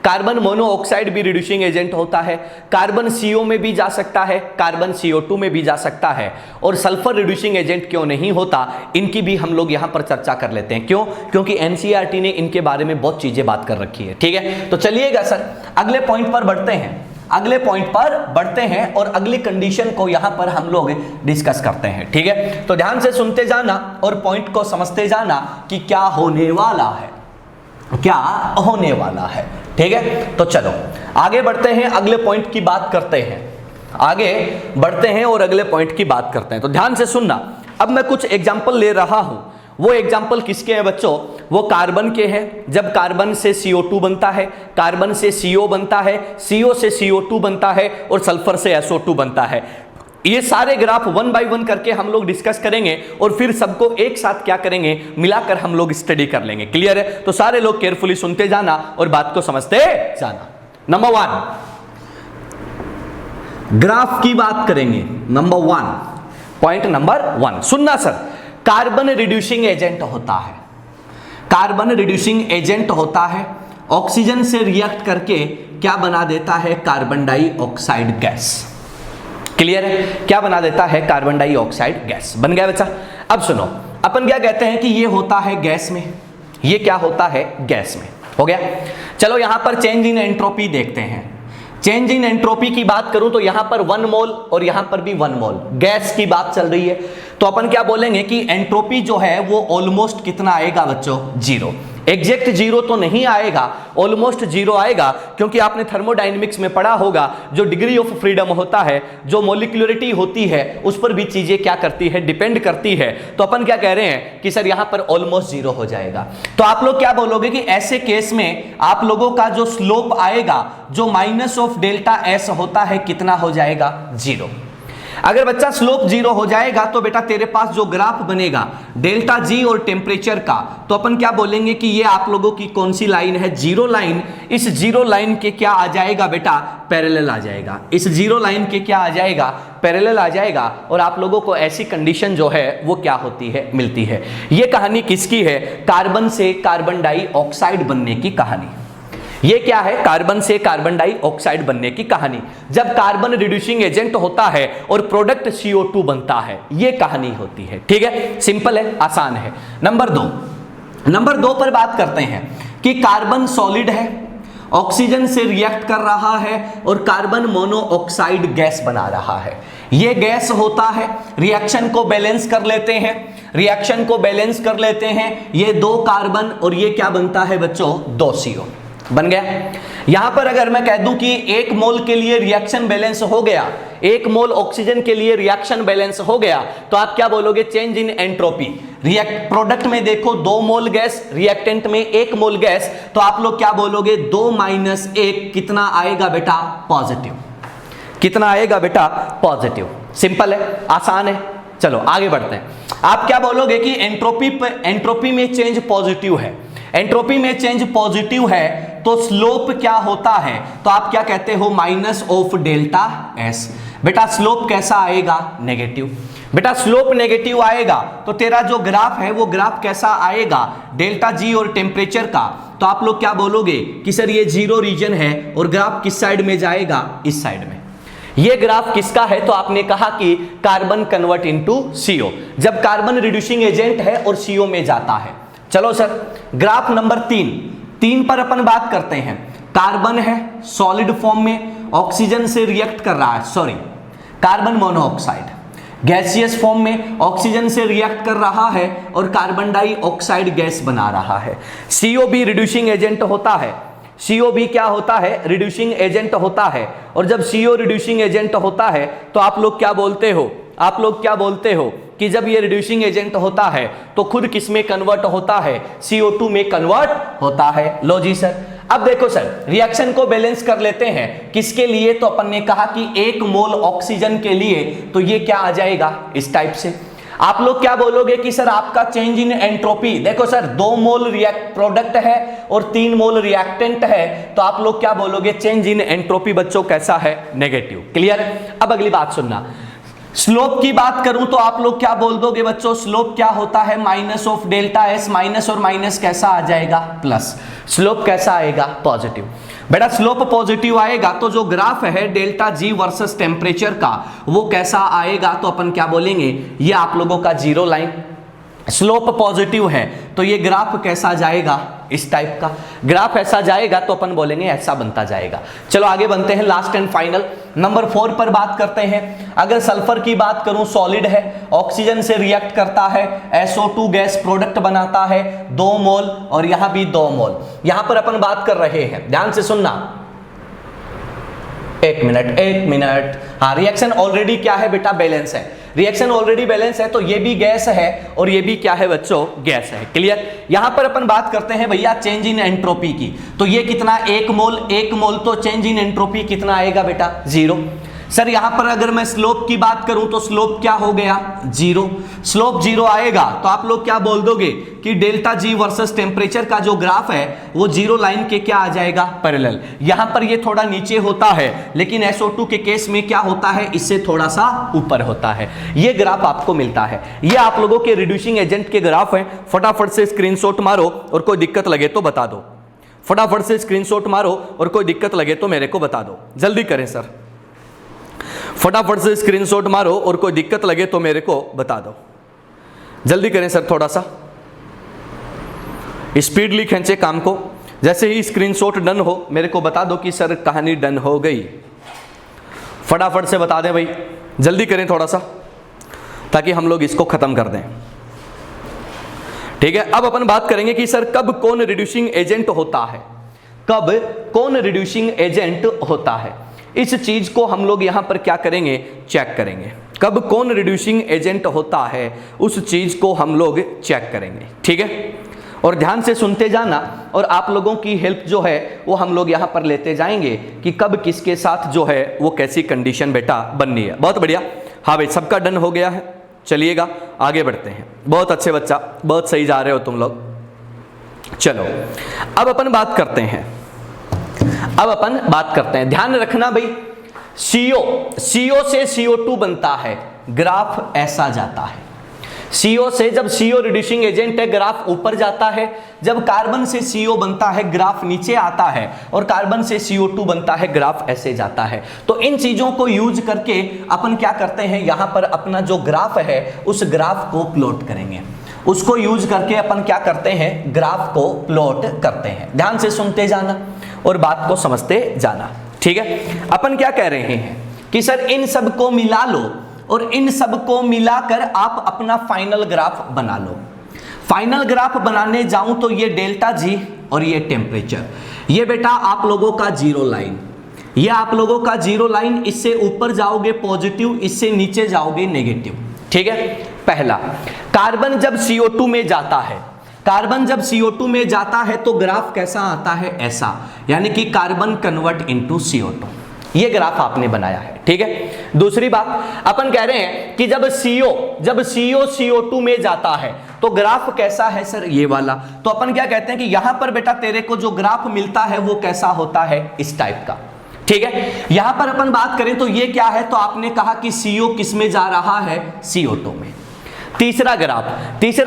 कार्बन मोनोऑक्साइड भी रिड्यूसिंग एजेंट होता है, कार्बन CO में भी जा सकता है, कार्बन CO2 में भी जा सकता है, और सल्फर रिड्यूसिंग एजेंट क्यों नहीं होता, इनकी भी हम लोग यहां पर चर्चा कर लेते हैं। क्यों? क्योंकि NCERT ने इनके बारे में बहुत चीजें बात कर रखी है। ठीक है, तो चलिएगा सर अगले पॉइंट पर बढ़ते हैं, अगले पॉइंट पर बढ़ते हैं और अगली कंडीशन को यहां पर हम लोग डिस्कस करते हैं। ठीक है, तो ध्यान से सुनते जाना और पॉइंट को समझते जाना कि क्या होने वाला है, क्या होने वाला है। ठीक है, तो चलो आगे बढ़ते हैं, अगले पॉइंट की बात करते हैं, आगे बढ़ते हैं और अगले पॉइंट की बात करते हैं। तो ध्यान से सुनना, अब मैं कुछ एग्जांपल ले रहा हूं। वो एग्जाम्पल किसके हैं बच्चों? वो कार्बन के हैं। जब कार्बन से CO2 बनता है, कार्बन से CO बनता है, CO से CO2 बनता है और सल्फर से SO2 बनता है। ये सारे ग्राफ 1 बाय 1 करके हम लोग डिस्कस करेंगे और फिर सबको एक साथ क्या करेंगे, मिलाकर हम लोग स्टडी कर लेंगे। क्लियर है? तो सारे लोग केयरफुली सुनते जाना और बात को समझते जाना। नंबर 1 ग्राफ की बात करेंगे। नंबर 1 पॉइंट नंबर 1 सुनना सर, कार्बन रिड्यूसिंग एजेंट होता है, कार्बन रिड्यूसिंग एजेंट होता है, ऑक्सीजन से रिएक्ट करके क्या बना देता है, कार्बन डाइऑक्साइड गैस। क्लियर है? क्या बना देता है, कार्बन डाइऑक्साइड गैस। बन गया बच्चा? अब सुनो, अपन क्या कहते हैं कि ये होता है गैस में, ये क्या होता है, गैस में। हो गया? चलो यहां पर चेंज इन एंट्रोपी देखते हैं। चेंज इन एंट्रोपी की बात करूं तो यहां पर 1 मोल और यहां पर भी 1 मोल गैस की बात चल रही है। तो अपन क्या बोलेंगे कि एंट्रोपी जो है वो ऑलमोस्ट कितना आएगा बच्चों, 0। एग्जैक्ट 0 तो नहीं आएगा, ऑलमोस्ट 0 आएगा, क्योंकि आपने थर्मोडायनेमिक्स में पढ़ा होगा जो डिग्री ऑफ फ्रीडम होता है, जो मॉलिक्यूलरिटी होती है, उस पर भी चीजें क्या करती है, डिपेंड करती है। तो अपन क्या कह रहे हैं कि सर यहां पर ऑलमोस्ट 0 हो जाएगा। तो आप लोग क्या बोलोगे कि ऐसे केस में आप लोगों का जो स्लोप आएगा, जो माइनस ऑफ डेल्टा S होता है, कितना हो जाएगा, 0। अगर बच्चा स्लोप 0 हो जाएगा तो बेटा तेरे पास जो ग्राफ बनेगा डेल्टा G और टेम्परेचर का, तो अपन क्या बोलेंगे कि ये आप लोगों की कौन सी लाइन है, 0 लाइन। इस 0 लाइन के क्या आ जाएगा बेटा, पैरेलल आ जाएगा। इस 0 लाइन के क्या आ जाएगा, पैरेलल आ जाएगा। और आप लोगों को ऐसी कंडीशन जो है वो क्या होती है, मिलती है। ये कहानी किसकी है, कार्बन से कार्बन डाइऑक्साइड बनने की कहानी। ये क्या है, कार्बन से कार्बन डाइऑक्साइड बनने की कहानी, जब कार्बन रिड्यूसिंग एजेंट होता है और प्रोडक्ट CO2 बनता है, ये कहानी होती है। ठीक है, सिंपल है, आसान है। नंबर 2 पर बात करते हैं कि कार्बन सॉलिड है, ऑक्सीजन से रिएक्ट कर रहा है और कार्बन मोनोऑक्साइड गैस बना रहा है। ये गैस होता है, रिएक्शन को बैलेंस कर लेते हैं, रिएक्शन को बैलेंस कर लेते हैं। ये 2 कार्बन और ये क्या बनता है बच्चों, 2 CO बन गया। यहां पर अगर मैं कह दूं कि 1 मोल के लिए रिएक्शन बैलेंस हो गया, 1 मोल ऑक्सीजन के लिए रिएक्शन बैलेंस हो गया, तो आप क्या बोलोगे, चेंज इन एंट्रोपी। प्रोडक्ट में देखो 2 मोल गैस, रिएक्टेंट में 1 मोल गैस, तो आप लोग क्या बोलोगे, 2 माइनस 1 कितना आएगा बेटा, पॉजिटिव। कितना आएगा बेटा, पॉजिटिव। सिंपल है, आसान है। चलो आगे बढ़ते हैं। आप क्या बोलोगे कि एंट्रोपी में चेंज पॉजिटिव है, एंट्रोपी में चेंज पॉजिटिव है, तो स्लोप क्या होता है, तो आप क्या कहते हो, माइनस ऑफ डेल्टा S। बेटा स्लोप कैसा आएगा, नेगेटिव। बेटा स्लोप नेगेटिव आएगा तो तेरा जो ग्राफ है वो ग्राफ कैसा आएगा, डेल्टा G और टेम्परेचर का। तो आप लोग क्या बोलोगे कि सर ये 0 रीजन है और ग्राफ किस साइड में जाएगा, इस साइड में। ये ग्राफ किसका है, तो आपने कहा कि कार्बन कन्वर्ट इनटू CO, जब कार्बन रिड्यूसिंग एजेंट है और CO में जाता है। चलो सर ग्राफ नंबर 3 पर अपन बात करते हैं। कार्बन है सॉलिड फॉर्म में, ऑक्सीजन से रिएक्ट कर रहा है, sorry carbon monoxide gaseous form में ऑक्सीजन से रिएक्ट कर रहा है और कार्बन डाइऑक्साइड गैस बना रहा है। CO भी रिड्यूसिंग एजेंट होता है, CO भी क्या होता है, रिड्यूसिंग एजेंट होता है। और जब CO रिड्यूसिंग एजेंट होता है तो आप लोग क्या बोलते हो, आप लोग क्या बोलते हो कि जब ये रिड्यूसिंग एजेंट होता है तो खुद किस में कन्वर्ट होता है, CO2 में कन्वर्ट होता है। लो जी सर। अब देखो सर, रिएक्शन को बैलेंस कर लेते हैं किसके लिए, तो अपन ने कहा कि 1 मोल ऑक्सीजन के लिए, तो ये क्या आ जाएगा इस टाइप से। आप लोग क्या बोलोगे कि सर आपका चेंज इन एंट्रोपी, देखो सर 2 मोल रिएक्ट प्रोडक्ट है और 3 मोल रिएक्टेंट है, तो आप लोग क्या बोलोगे, चेंज इन एंट्रोपी बच्चों कैसा है, नेगेटिव। क्लियर। अब अगली बात सुनना, स्लोप की बात करूं तो आप लोग क्या बोल दोगे बच्चों, स्लोप क्या होता है, minus of delta S, minus और माइनस कैसा आ जाएगा, प्लस। स्लोप कैसा आएगा, पॉजिटिव। बेटा स्लोप पॉजिटिव आएगा तो जो ग्राफ है डेल्टा जी वर्सेस टेम्परेचर का वो कैसा आएगा, तो अपन क्या बोलेंगे, ये आप लोगों का जीरो लाइन। स्लोप पॉजिटिव है तो ये ग्राफ कैसा जाएगा, इस टाइप का ग्राफ ऐसा जाएगा, तो अपन बोलेंगे ऐसा बनता जाएगा। चलो आगे बनते हैं, लास्ट एंड फाइनल नंबर 4 पर बात करते हैं। अगर सल्फर की बात करूं, सॉलिड है, ऑक्सीजन से रिएक्ट करता है, SO2 गैस प्रोडक्ट बनाता है 2 मोल और यहां भी 2 मोल। यहां पर अपन बात कर रहे हैं, ध्यान से सुनना, एक मिनट। हाँ, रिएक्शन ऑलरेडी क्या है बेटा, बैलेंस है। रिएक्शन ऑलरेडी बैलेंस है तो ये भी गैस है और ये भी क्या है बच्चों, गैस है। क्लियर। यहां पर अपन बात करते हैं भैया चेंज इन एंट्रोपी की, तो ये कितना, 1 मोल, तो चेंज इन एंट्रोपी कितना आएगा बेटा, 0। सर यहां पर अगर मैं स्लोप की बात करूं तो स्लोप क्या हो गया, 0। स्लोप 0 आएगा तो आप लोग क्या बोल दोगे कि डेल्टा जी वर्सेस टेम्परेचर का जो ग्राफ है वो 0 लाइन के क्या आ जाएगा, पैरेलल। यहां पर ये थोड़ा नीचे होता है लेकिन SO2 के केस में क्या होता है, इससे थोड़ा सा ऊपर होता है। ये ग्राफ आपको मिलता है, ये आप लोगों के रिड्यूसिंग एजेंट के ग्राफ है। फटाफट से स्क्रीनशॉट मारो और कोई दिक्कत लगे तो बता दो, फटाफट से स्क्रीनशॉट मारो और कोई दिक्कत लगे तो मेरे को बता दो, जल्दी करें सर, फटाफट से स्क्रीनशॉट मारो और कोई दिक्कत लगे तो मेरे को बता दो, जल्दी करें सर, थोड़ा सा स्पीडली खींचे काम को। जैसे ही स्क्रीनशॉट डन हो मेरे को बता दो कि सर कहानी डन हो गई, फटाफट से बता दें भाई, जल्दी करें थोड़ा सा ताकि हम लोग इसको खत्म कर दें। ठीक है, अब अपन बात करेंगे कि सर कब कौन रिड्यूसिंग एजेंट होता है, कब कौन रिड्यूसिंग एजेंट होता है। इस चीज को हम लोग यहां पर क्या करेंगे, चेक करेंगे। कब कौन रिड्यूसिंग एजेंट होता है उस चीज को हम लोग चेक करेंगे। ठीक है, और ध्यान से सुनते जाना और आप लोगों की हेल्प जो है वो हम लोग यहां पर लेते जाएंगे कि कब किसके साथ जो है वो कैसी कंडीशन बेटा बननी है। बहुत बढ़िया। हाँ भाई, सबका डन हो गया है, चलिएगा आगे बढ़ते हैं। बहुत अच्छे बच्चा, बहुत सही जा रहे हो तुम लोग। चलो अब अपन बात करते हैं, ध्यान रखना भाई, CO से CO2 बनता है, ग्राफ ऐसा जाता है। CO से, जब CO रिड्यूसिंग एजेंट है ग्राफ ऊपर जाता है, जब कार्बन से CO बनता है ग्राफ नीचे आता है, और कार्बन से CO2 बनता है ग्राफ ऐसे जाता है। तो इन चीजों को यूज करके अपन क्या करते हैं, यहां पर अपना जो ग्राफ है उस ग्राफ को प्लॉट करेंगे। उसको यूज करके अपन क्या करते हैं, ग्राफ को प्लॉट करते हैं। ध्यान से सुनते जाना और बात को समझते जाना। ठीक है, अपन क्या कह रहे हैं कि सर इन सब को मिला लो और इन सब को मिलाकर आप अपना फाइनल ग्राफ बना लो। फाइनल ग्राफ बनाने जाऊं तो ये डेल्टा जी और ये टेम्परेचर, ये बेटा आप लोगों का 0 लाइन, ये आप लोगों का 0 लाइन, इससे ऊपर जाओगे पॉजिटिव, इससे नीचे जाओगे नेगेटिव। ठीक है, पहला कार्बन जब CO2 में जाता है, कार्बन जब CO2 में जाता है तो ग्राफ कैसा आता है, ऐसा, यानी कि कार्बन कन्वर्ट इनटू CO2, ये ग्राफ आपने बनाया है। ठीक है, दूसरी बात अपन कह रहे हैं कि जब CO CO2 में जाता है तो ग्राफ कैसा है सर, ये वाला। तो अपन क्या कहते हैं कि यहां पर बेटा तेरे को जो ग्राफ मिलता है वो कैसा होता है, इस टाइप का। ठीक है, यहां पर अपन बात करें तो ये क्या है, तो आपने कहा कि CO किस में जा रहा है, CO2 में। तीसरा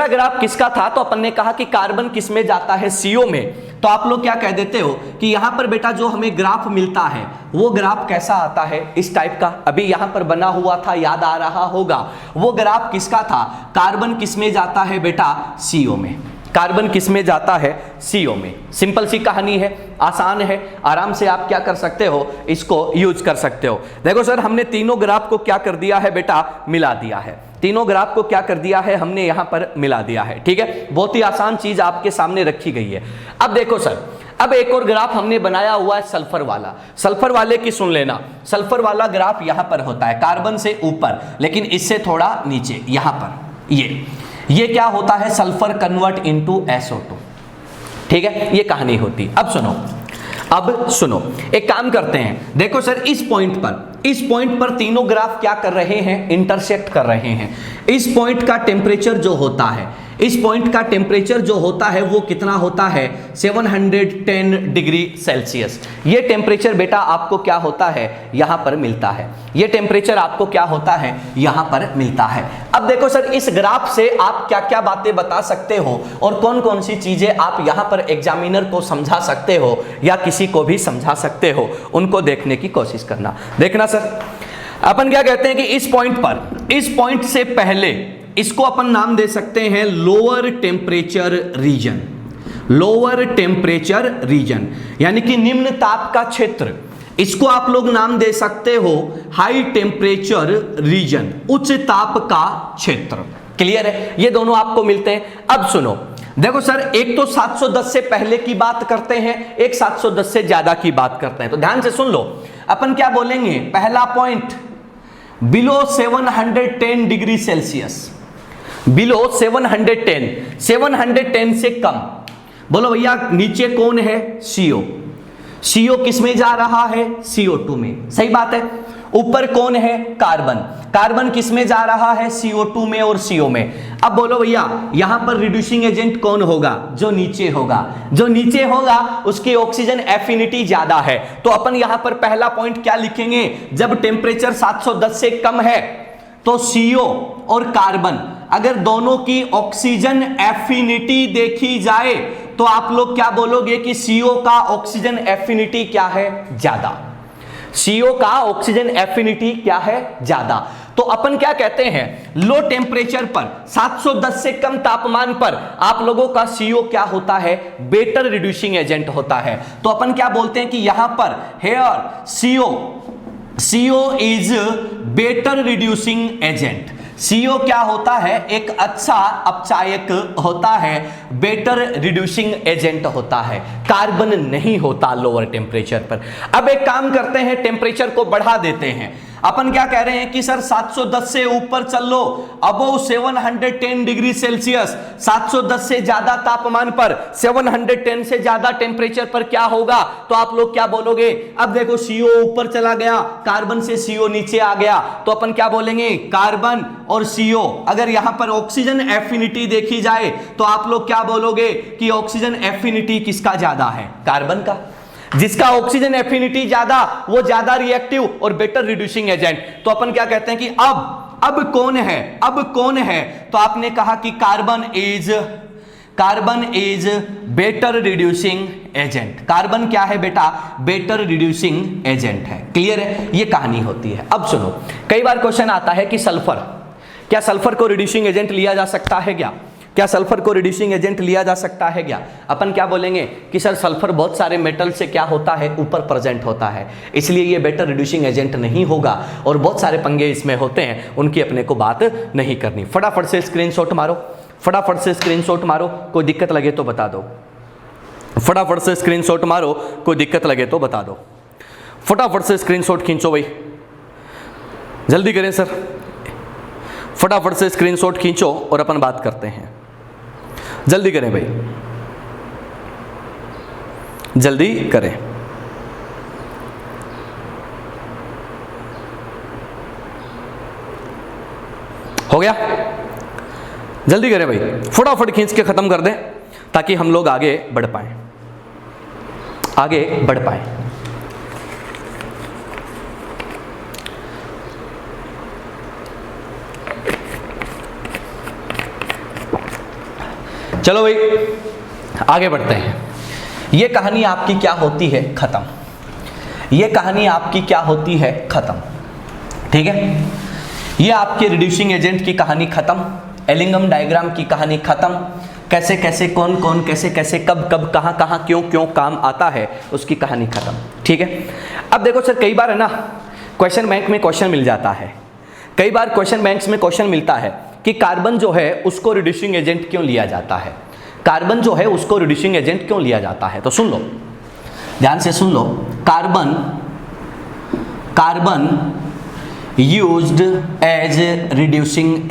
ग्राफ किसका था, तो अपन ने कहा कि कार्बन किस में जाता है, CO में। तो आप लोग क्या कह देते हो कि यहां पर बेटा जो हमें ग्राफ मिलता है वो ग्राफ कैसा आता है, इस टाइप का। अभी यहां पर बना हुआ था, याद आ रहा होगा, वो ग्राफ किसका था, कार्बन किस में जाता है बेटा, CO में। कार्बन किस में जाता है, CO में। सिंपल सी कहानी है, आसान है, आराम से आप क्या कर सकते हो, इसको यूज कर सकते हो। देखो सर हमने तीनों ग्राफ को क्या कर दिया है बेटा, मिला दिया है। तीनों ग्राफ को क्या कर दिया है, हमने यहां पर मिला दिया है। ठीक है, बहुत ही आसान चीज आपके सामने रखी गई है। अब देखो सर, अब एक और ग्राफ हमने बनाया हुआ है सल्फर वाला। सल्फर वाले की सुन लेना, सल्फर वाला ग्राफ यहां पर होता है कार्बन से ऊपर, लेकिन इससे थोड़ा नीचे यहां पर ये क्या होता है, सल्फर कन्वर्ट इनटू SO2। ठीक है, ये कहानी होती। अब सुनो एक काम करते हैं, देखो सर इस पॉइंट पर तीनों ग्राफ क्या कर रहे हैं, इंटरसेक्ट कर रहे हैं। इस पॉइंट का टेम्परेचर जो होता है, इस पॉइंट का टेम्परेचर जो होता है वो कितना होता है, 710 डिग्री सेल्सियस। ये टेम्परेचर बेटा आपको क्या होता है, यहां पर मिलता है। ये टेम्परेचर आपको क्या होता है, यहां पर मिलता है। अब देखो सर इस ग्राफ से आप क्या क्या बातें बता सकते हो और कौन कौन सी चीजें आप यहां पर एग्जामिनर को समझा सकते हो या किसी को भी समझा सकते हो, उनको देखने की कोशिश करना। देखना सर, अपन क्या कहते हैं कि इस पॉइंट से पहले इसको अपन नाम दे सकते हैं lower temperature region. Lower temperature region यानी कि निम्न ताप का क्षेत्र, इसको आप लोग नाम दे सकते हो हाई टेम्परेचर रीजन, उच्च ताप का क्षेत्र। क्लियर है, ये दोनों आपको मिलते हैं। अब सुनो, देखो सर एक तो 710 से पहले की बात करते हैं, एक 710 से ज्यादा की बात करते हैं। तो ध्यान से सुन लो, अपन क्या बोलेंगे, पहला point below 710 degree Celsius, below 710 से कम। बोलो भैया नीचे कौन है, CO किस में जा रहा है, CO2 में, सही बात है। ऊपर कौन है, कार्बन किस में जा रहा है, CO2 में और CO में। अब बोलो भैया यहां पर रिड्यूसिंग एजेंट कौन होगा, जो नीचे होगा उसकी ऑक्सीजन एफिनिटी ज्यादा है। तो अपन यहां पर पहला पॉइंट क्या लिखेंगे, जब टेम्परेचर 710 से कम है तो CO और कार्बन अगर दोनों की ऑक्सीजन एफिनिटी देखी जाए तो आप लोग क्या बोलोगे कि CO का ऑक्सीजन एफिनिटी क्या है, ज्यादा। CO का ऑक्सीजन एफिनिटी क्या है, ज्यादा। तो अपन क्या कहते हैं, लो टेम्परेचर पर 710 से कम तापमान पर आप लोगों का CO क्या होता है, बेटर रिड्यूसिंग एजेंट होता है। तो अपन क्या बोलते हैं कि यहां पर here CO is better reducing agent. CO क्या होता है, एक अच्छा अपचायक होता है, बेटर रिड्यूसिंग एजेंट होता है। कार्बन नहीं होता लोअर टेम्परेचर पर। अब एक काम करते हैं, टेम्परेचर को बढ़ा देते हैं। अपन क्या कह रहे हैं कि सर 710 से ऊपर चल लो, अबोव 710 डिग्री सेल्सियस, 710 से ज्यादा तापमान पर, 710 से ज्यादा टेम्परेचर पर क्या होगा, तो आप लोग क्या बोलोगे। अब देखो CO ऊपर चला गया, कार्बन से CO नीचे आ गया, तो अपन क्या बोलेंगे, कार्बन और CO अगर यहां पर ऑक्सीजन एफिनिटी देखी जाए तो आप लोग क्या बोलोगे कि ऑक्सीजन एफिनिटी किसका ज्यादा है, कार्बन का। जिसका ऑक्सीजन एफिनिटी ज्यादा वो ज्यादा रिएक्टिव और बेटर रिड्यूसिंग एजेंट। तो अपन क्या कहते हैं कि अब कौन है, तो आपने कहा कि carbon is better reducing agent. Carbon क्या है बेटा, बेटर रिड्यूसिंग एजेंट है। क्लियर है, ये कहानी होती है। अब सुनो, कई बार क्वेश्चन आता है कि क्या सल्फर को रिड्यूसिंग एजेंट लिया जा सकता है क्या सल्फर को रिड्यूसिंग एजेंट लिया जा सकता है क्या। अपन क्या बोलेंगे कि सर सल्फर बहुत सारे मेटल से क्या होता है, ऊपर प्रेजेंट होता है, इसलिए ये बेटर रिड्यूसिंग एजेंट नहीं होगा और बहुत सारे पंगे इसमें होते हैं, उनकी अपने को बात नहीं करनी। फटाफट से स्क्रीनशॉट मारो, कोई दिक्कत लगे तो बता दो। फटाफट से स्क्रीनशॉट मारो, कोई दिक्कत लगे तो बता दो। फटाफट से स्क्रीनशॉट खींचो भाई, जल्दी करें सर, फटाफट से स्क्रीनशॉट खींचो और अपन बात करते हैं। जल्दी करें भाई, जल्दी करें। हो गया, जल्दी करें भाई, फटाफट खींच के खत्म कर दें ताकि हम लोग आगे बढ़ पाए। चलो भाई आगे बढ़ते हैं। ये कहानी आपकी क्या होती है, खत्म। ठीक है, ये आपके रिड्यूसिंग एजेंट की कहानी खत्म, एलिंगम डायग्राम की कहानी खत्म, कैसे कैसे कौन कौन कैसे कैसे कब कब कहाँ कहाँ क्यों क्यों काम आता है उसकी कहानी खत्म। ठीक है, अब देखो सर कई बार है ना क्वेश्चन बैंक में क्वेश्चन मिल जाता है, कई बार क्वेश्चन बैंक्स में क्वेश्चन मिलता है कि कार्बन जो है उसको रिड्यूसिंग एजेंट क्यों लिया जाता है, तो सुन लो, ध्यान से सुन लो, carbon used as reducing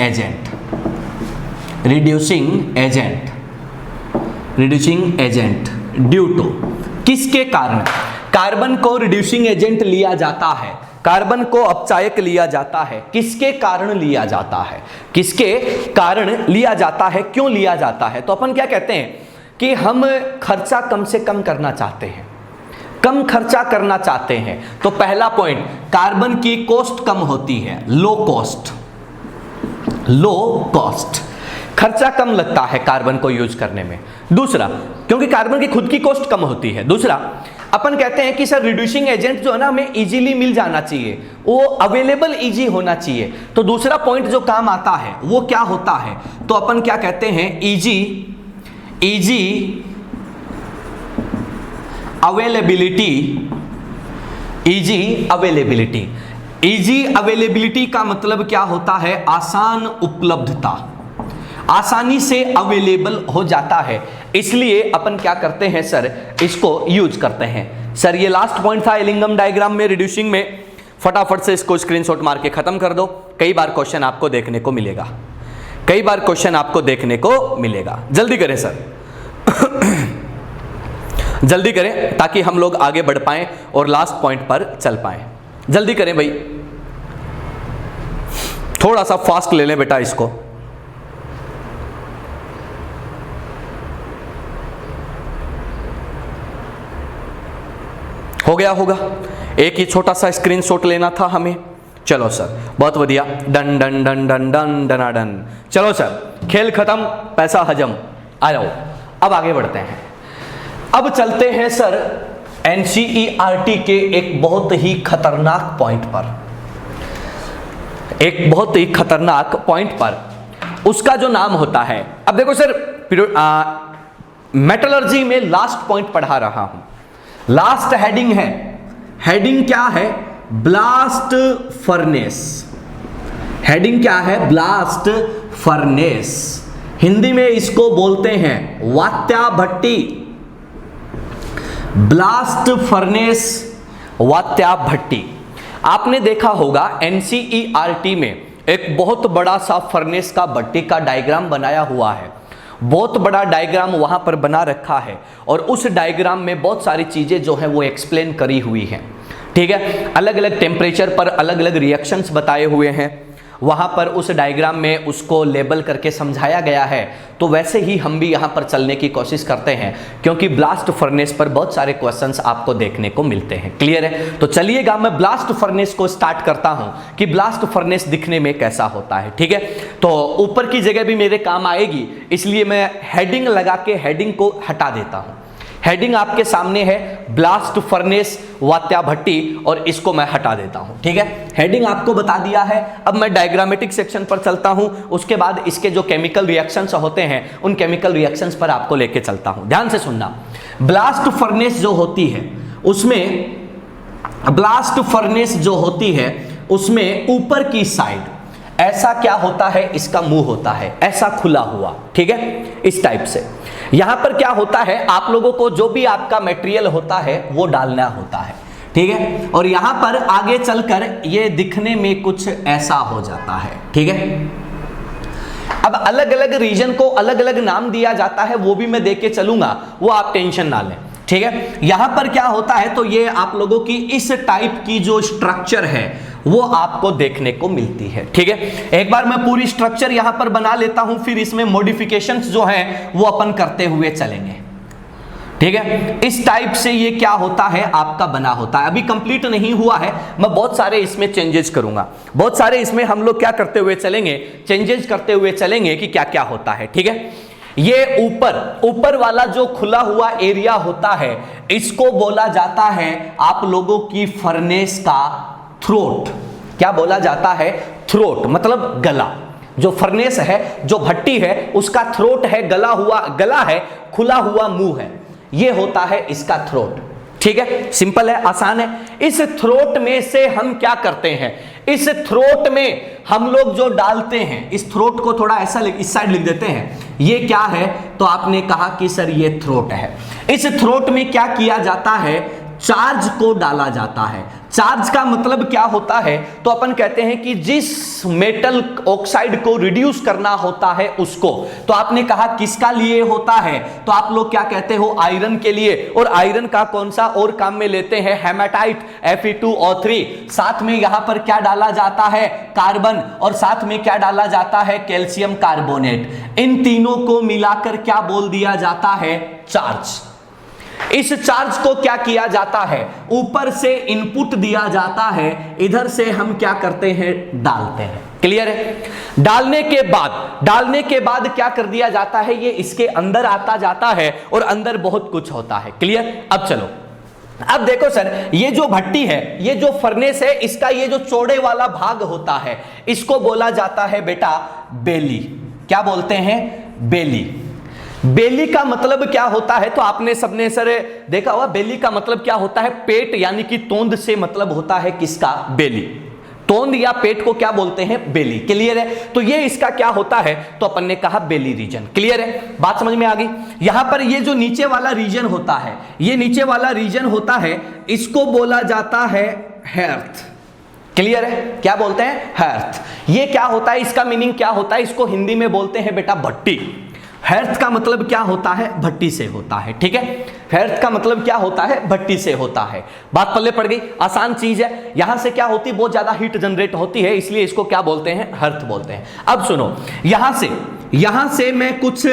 agent due to, किसके कारण कार्बन को रिड्यूसिंग एजेंट लिया जाता है, कार्बन को अपचायक लिया जाता है, किसके कारण लिया जाता है, किसके कारण लिया जाता है, क्यों लिया जाता है? तो अपन क्या कहते हैं कि हम खर्चा कम से कम करना चाहते हैं, कम खर्चा करना चाहते हैं। तो पहला पॉइंट, कार्बन की कॉस्ट कम होती है, लो कॉस्ट, खर्चा कम लगता है कार्बन को यूज करने में। दूसरा, क्योंकि कार्बन की खुद की कॉस्ट कम होती है। दूसरा, अपन कहते हैं कि सर रिड्यूसिंग एजेंट जो है ना हमें इजीली मिल जाना चाहिए, वो अवेलेबल इजी होना चाहिए। तो दूसरा पॉइंट जो काम आता है वो क्या होता है, तो अपन क्या कहते हैं, इजी अवेलेबिलिटी का मतलब क्या होता है, आसान उपलब्धता, आसानी से अवेलेबल हो जाता है, इसलिए अपन क्या करते हैं सर, इसको यूज करते हैं। सर ये लास्ट पॉइंट था एलिंगम डायग्राम में, रिड्यूसिंग में। फटाफट से इसको स्क्रीनशॉट मार के खत्म कर दो, कई बार क्वेश्चन आपको देखने को मिलेगा, जल्दी करें सर जल्दी करें ताकि हम लोग आगे बढ़ पाएं और लास्ट पॉइंट पर चल पाएं। जल्दी करें भाई, थोड़ा सा फास्ट ले लें बेटा इसको। हो गया होगा, एक ही छोटा सा स्क्रीनशॉट लेना था हमें। चलो सर, बहुत बढ़िया, done done done done done डना डन। चलो सर, खेल खत्म, पैसा हजम। आ जाओ, अब आगे बढ़ते हैं। अब चलते हैं सर एनसीईआरटी के एक बहुत ही खतरनाक पॉइंट पर, उसका जो नाम होता है, अब देखो सर मेटलर्जी में लास्ट पॉइंट पढ़ा रहा हूं, लास्ट हेडिंग है, हेडिंग क्या है, ब्लास्ट फर्नेस। हेडिंग क्या है, ब्लास्ट फर्नेस, हिंदी में इसको बोलते हैं वात्या भट्टी, ब्लास्ट फर्नेस, वात्या भट्टी। आपने देखा होगा एनसीईआरटी में एक बहुत बड़ा सा फर्नेस का भट्टी का डायग्राम बनाया हुआ है, बहुत बड़ा डायग्राम वहां पर बना रखा है, और उस डायग्राम में बहुत सारी चीजें जो है वो एक्सप्लेन करी हुई हैं, ठीक है। अलग अलग टेम्परेचर पर अलग अलग रिएक्शंस बताए हुए हैं, वहां पर उस डायग्राम में उसको लेबल करके समझाया गया है। तो वैसे ही हम भी यहां पर चलने की कोशिश करते हैं, क्योंकि ब्लास्ट फर्नेस पर बहुत सारे क्वेश्चंस आपको देखने को मिलते हैं। क्लियर है? तो चलिएगा मैं ब्लास्ट फर्नेस को स्टार्ट करता हूं कि ब्लास्ट फर्नेस दिखने में कैसा होता है, ठीक है। तो ऊपर की जगह भी मेरे काम आएगी, इसलिए मैं हेडिंग लगा के हेडिंग को हटा देता हूं। हेडिंग आपके सामने है, ब्लास्ट फर्नेस वात्या भट्टी, और इसको मैं हटा देता हूं, ठीक है। हेडिंग आपको बता दिया है। अब मैं डायग्रामेटिक सेक्शन पर चलता हूं, उसके बाद इसके जो केमिकल रिएक्शंस होते हैं उन केमिकल रिएक्शंस पर आपको लेके चलता हूं। ध्यान से सुनना, ब्लास्ट फर्नेस जो होती है उसमें, ब्लास्ट फर्नेस जो होती है उसमें ऊपर की साइड ऐसा क्या होता है, इसका मुंह होता है ऐसा खुला हुआ, ठीक है, इस टाइप से। यहां पर क्या होता है, आप लोगों को जो भी आपका मटेरियल होता है वो डालना होता है, ठीक है। और यहां पर आगे चलकर ये दिखने में कुछ ऐसा हो जाता है, ठीक है। अब अलग अलग रीजन को अलग अलग नाम दिया जाता है, वो भी मैं देख के चलूंगा, वो आप टेंशन ना लें, ठीक है। यहां पर क्या होता है, तो ये आप लोगों की इस टाइप की जो स्ट्रक्चर है वो आपको देखने को मिलती है, ठीक है। एक बार मैं पूरी स्ट्रक्चर यहां पर बना लेता हूं, फिर इसमें मॉडिफिकेशंस जो हैं वो अपन करते हुए चलेंगे, ठीक है। इस टाइप से ये क्या होता है, आपका बना होता है। अभी कंप्लीट नहीं हुआ है, मैं बहुत सारे इसमें चेंजेस करूंगा, बहुत सारे इसमें हम लोग क्या करते हुए चलेंगे, चेंजेस करते हुए चलेंगे कि क्या क्या होता है, ठीक है। ये ऊपर वाला जो खुला हुआ एरिया होता है, इसको बोला जाता है आप लोगों की फर्नेस का थ्रोट। क्या बोला जाता है, थ्रोट मतलब गला। जो फर्नेस है, जो भट्टी है, उसका थ्रोट है, गला है, खुला हुआ मुंह है, ये होता है इसका थ्रोट, ठीक है। सिंपल है, आसान है। इस थ्रोट में से हम क्या करते हैं, इस थ्रोट में हम लोग जो डालते हैं, इस थ्रोट को थोड़ा ऐसा इस साइड लिख देते हैं, ये क्या है, तो आपने कहा कि सर ये थ्रोट है। इस थ्रोट में क्या किया जाता है, चार्ज को डाला जाता है। चार्ज का मतलब क्या होता है, तो अपन कहते हैं कि जिस मेटल ऑक्साइड को रिड्यूस करना होता है उसको, तो आपने कहा किसका लिए होता है, तो आप लोग क्या कहते हो, आयरन के लिए। और आयरन का कौन सा और काम में लेते हैं, हेमाटाइट Fe2O3। साथ में यहां पर क्या डाला जाता है, कार्बन, और साथ में क्या डाला जाता है, कैल्शियम कार्बोनेट। इन तीनों को मिलाकर क्या बोल दिया जाता है, चार्ज। इस चार्ज को क्या किया जाता है, ऊपर से इनपुट दिया जाता है, इधर से हम क्या करते हैं, डालते हैं। क्लियर है। डालने के बाद क्या कर दिया जाता है, ये इसके अंदर आता जाता है और अंदर बहुत कुछ होता है। क्लियर। अब चलो, अब देखो सर, ये जो भट्टी है, ये जो फर्नेस है, इसका ये जो चौड़े वाला भाग होता है, इसको बोला जाता है बेटा बेली। क्या बोलते हैं, बेली। बेली का मतलब क्या होता है, तो आपने सबने सर देखा हुआ, बेली का मतलब क्या होता है, पेट यानी कि तोंद से मतलब होता है किसका, बेली। तोंद या पेट को क्या बोलते हैं, बेली। क्लियर है। तो ये इसका क्या होता है, तो अपन ने कहा बेली रीजन। क्लियर है, बात समझ में आ गई। यहां पर ये जो नीचे वाला रीजन होता है, ये नीचे वाला रीजन होता है, इसको बोला जाता है हेर्थ। क्लियर है, क्या बोलते हैं, हेर्थ। ये क्या होता है, इसका मीनिंग क्या होता है, इसको हिंदी में बोलते हैं बेटा भट्टी। हेर्थ का मतलब क्या होता है, भट्टी से होता है। ठीक है, हेर्थ का मतलब क्या होता है, भट्टी से होता है। बात पल्ले पड़ गई, आसान चीज है। यहां से क्या होती है, बहुत ज्यादा हीट जनरेट होती है, इसलिए इसको क्या बोलते हैं, हेर्थ बोलते हैं। अब सुनो, यहां से मैं कुछ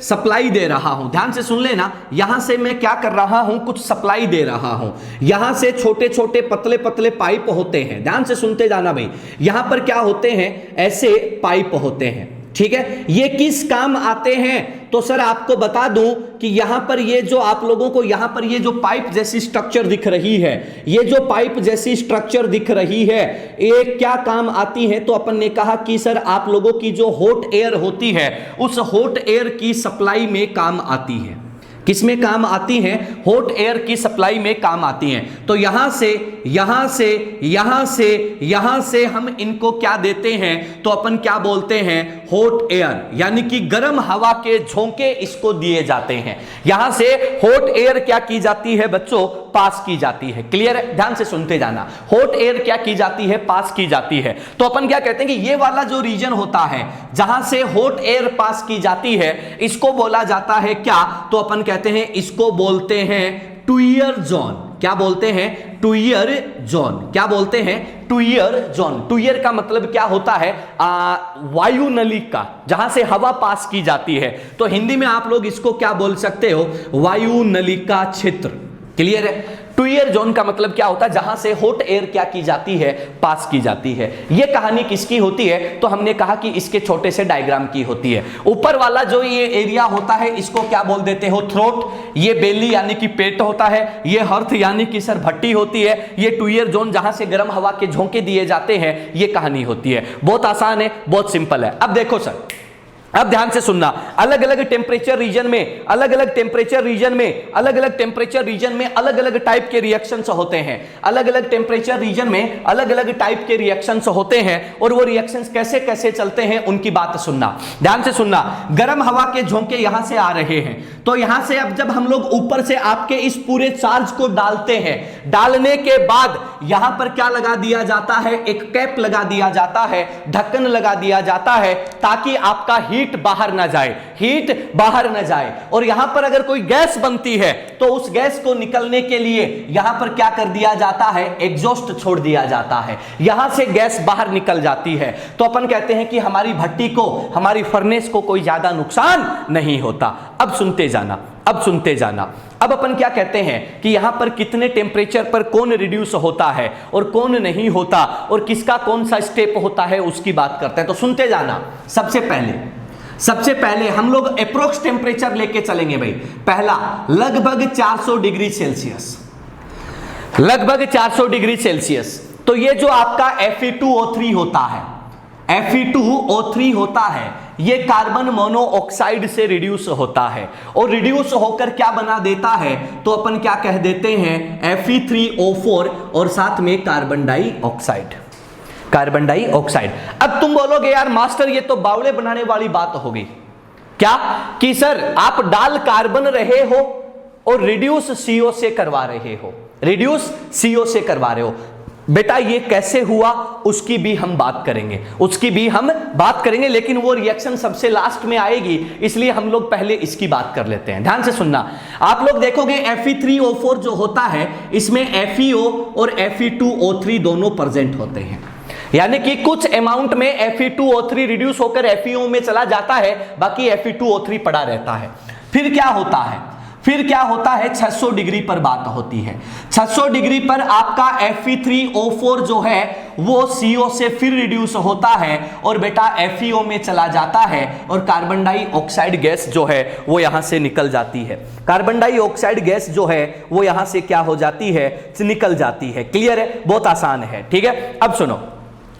सप्लाई दे रहा हूं, ध्यान से सुन लेना। यहां से मैं क्या कर रहा हूं, कुछ सप्लाई दे रहा हूं। यहां से छोटे छोटे पतले पतले पाइप होते हैं, ध्यान से सुनते जाना भाई। यहां पर क्या होते हैं, ऐसे पाइप होते हैं। ठीक है, ये किस काम आते हैं, तो सर आपको बता दूं कि यहां पर ये जो आप लोगों को यहां पर ये जो पाइप जैसी स्ट्रक्चर दिख रही है, ये जो पाइप जैसी स्ट्रक्चर दिख रही है, ये क्या काम आती है, तो अपन ने कहा कि सर आप लोगों की जो हॉट एयर होती है, उस हॉट एयर की सप्लाई में काम आती है। किस में काम आती हैं, हॉट एयर की सप्लाई में काम आती हैं। तो यहां से हम इनको क्या देते हैं, तो अपन क्या बोलते हैं, हॉट एयर, यानी कि गर्म हवा के झोंके इसको दिए जाते हैं। यहां से हॉट एयर क्या की जाती है बच्चों, पास की जाती है। क्लियर है, ध्यान से सुनते जाना। हॉट एयर क्या की जाती है, पास की जाती है। तो अपन क्या कहते हैं कि ये वाला जो रीजन होता है जहां से हॉट एयर पास की जाती है, इसको बोला जाता है क्या, तो अपन कहते हैं, इसको बोलते हैं ट्वियर जोन। क्या बोलते हैं, ट्वियर जोन। क्या बोलते हैं, ट्वियर जोन। ट्वियर का मतलब क्या होता है, वायु नलिका, जहां से हवा पास की जाती है। तो हिंदी में आप लोग इसको क्या बोल सकते हो, वायु नलिका क्षेत्र। क्लियर है। ट्वियर जोन का मतलब क्या होता है, जहां से हॉट एयर क्या की जाती है, पास की जाती है। यह कहानी किसकी होती है, तो हमने कहा कि इसके छोटे से डायग्राम की होती है। ऊपर वाला जो ये एरिया होता है, इसको क्या बोल देते हो, थ्रोट। ये बेली यानी कि पेट होता है। ये हर्थ यानी कि सर भट्टी होती है। ये ट्वियर जोन जहां से गर्म हवा के झोंके दिए जाते हैं, ये कहानी होती है। बहुत आसान है, बहुत सिंपल है। अब देखो सर, अब ध्यान से सुनना, अलग अलग टेम्परेचर रीजन में, अलग अलग टेम्परेचर रीजन में, अलग अलग टेम्परेचर रीजन में अलग अलग टाइप के रिएक्शंस होते हैं। अलग अलग टेम्परेचर रीजन में अलग अलग टाइप के रिएक्शंस होते हैं, और वो रिएक्शंस कैसे कैसे चलते हैं उनकी बात सुनना, ध्यान से सुनना। गर्म हवा के झोंके यहां से आ रहे हैं, तो यहां से अब जब हम लोग ऊपर से आपके इस पूरे चार्ज को डालते हैं, डालने के बाद यहां पर क्या लगा दिया जाता है, एक कैप लगा दिया जाता है, ढक्कन लगा दिया जाता है, ताकि आपका हीट बाहर ना जाए, हीट बाहर ना जाए। और यहां पर अगर कोई गैस बनती है, तो उस गैस को निकलने के लिए यहां पर क्या कर दिया जाता है, एग्जॉस्ट छोड़ दिया जाता है। यहां से गैस बाहर निकल जाती है। तो अपन कहते हैं कि हमारी भट्टी को, हमारी फर्नेस को कोई ज्यादा नुकसान नहीं होता। अब सुनते जाना, अब सुनते जाना। अब अपन क्या कहते हैं कि यहां पर कितने टेम्परेचर पर कौन रिड्यूस होता है और कौन नहीं होता, और किसका कौन सा स्टेप होता है, उसकी बात करते हैं। तो सुनते जाना। सबसे पहले हम लोग अप्रोक्स टेम्परेचर लेके चलेंगे भाई। पहला लगभग 400 डिग्री सेल्सियस, लगभग 400 डिग्री सेल्सियस। तो ये जो आपका Fe2O3 होता है, Fe2O3 होता है, ये कार्बन मोनोऑक्साइड से रिड्यूस होता है, और रिड्यूस होकर क्या बना देता है, तो अपन क्या कह देते हैं, Fe3O4 और साथ में कार्बन डाइऑक्साइड। Carbon dioxide. अब तुम बोलोगे यार मास्टर ये तो बावड़े बनाने वाली बात हो गई, क्या कि सर आप डाल कार्बन रहे हो और रिड्यूस सीओ से करवा रहे हो, रिड्यूस सीओ से करवा रहे हो। बेटा ये कैसे हुआ उसकी भी हम बात करेंगे, उसकी भी हम बात करेंगे, लेकिन वो रिएक्शन सबसे लास्ट में आएगी, इसलिए हम लोग पहले इसकी बात कर लेते हैं। ध्यान से सुनना, आप लोग देखोगे Fe3O4 जो होता है इसमें FeO और Fe2O3 दोनों प्रेजेंट होते हैं, यानी कि कुछ अमाउंट में Fe2O3 रिड्यूस होकर FeO में चला जाता है, बाकी Fe2O3 पड़ा रहता है। फिर क्या होता है, फिर क्या होता है, 600 डिग्री पर बात होती है। 600 डिग्री पर आपका Fe3O4 जो है वो CO से फिर रिड्यूस होता है और बेटा FeO में चला जाता है और कार्बन डाइऑक्साइड गैस जो है वो यहां से निकल जाती है। कार्बन डाइऑक्साइड गैस जो है वो यहां से क्या हो जाती है, निकल जाती है। क्लियर है, बहुत आसान है। ठीक है, अब सुनो,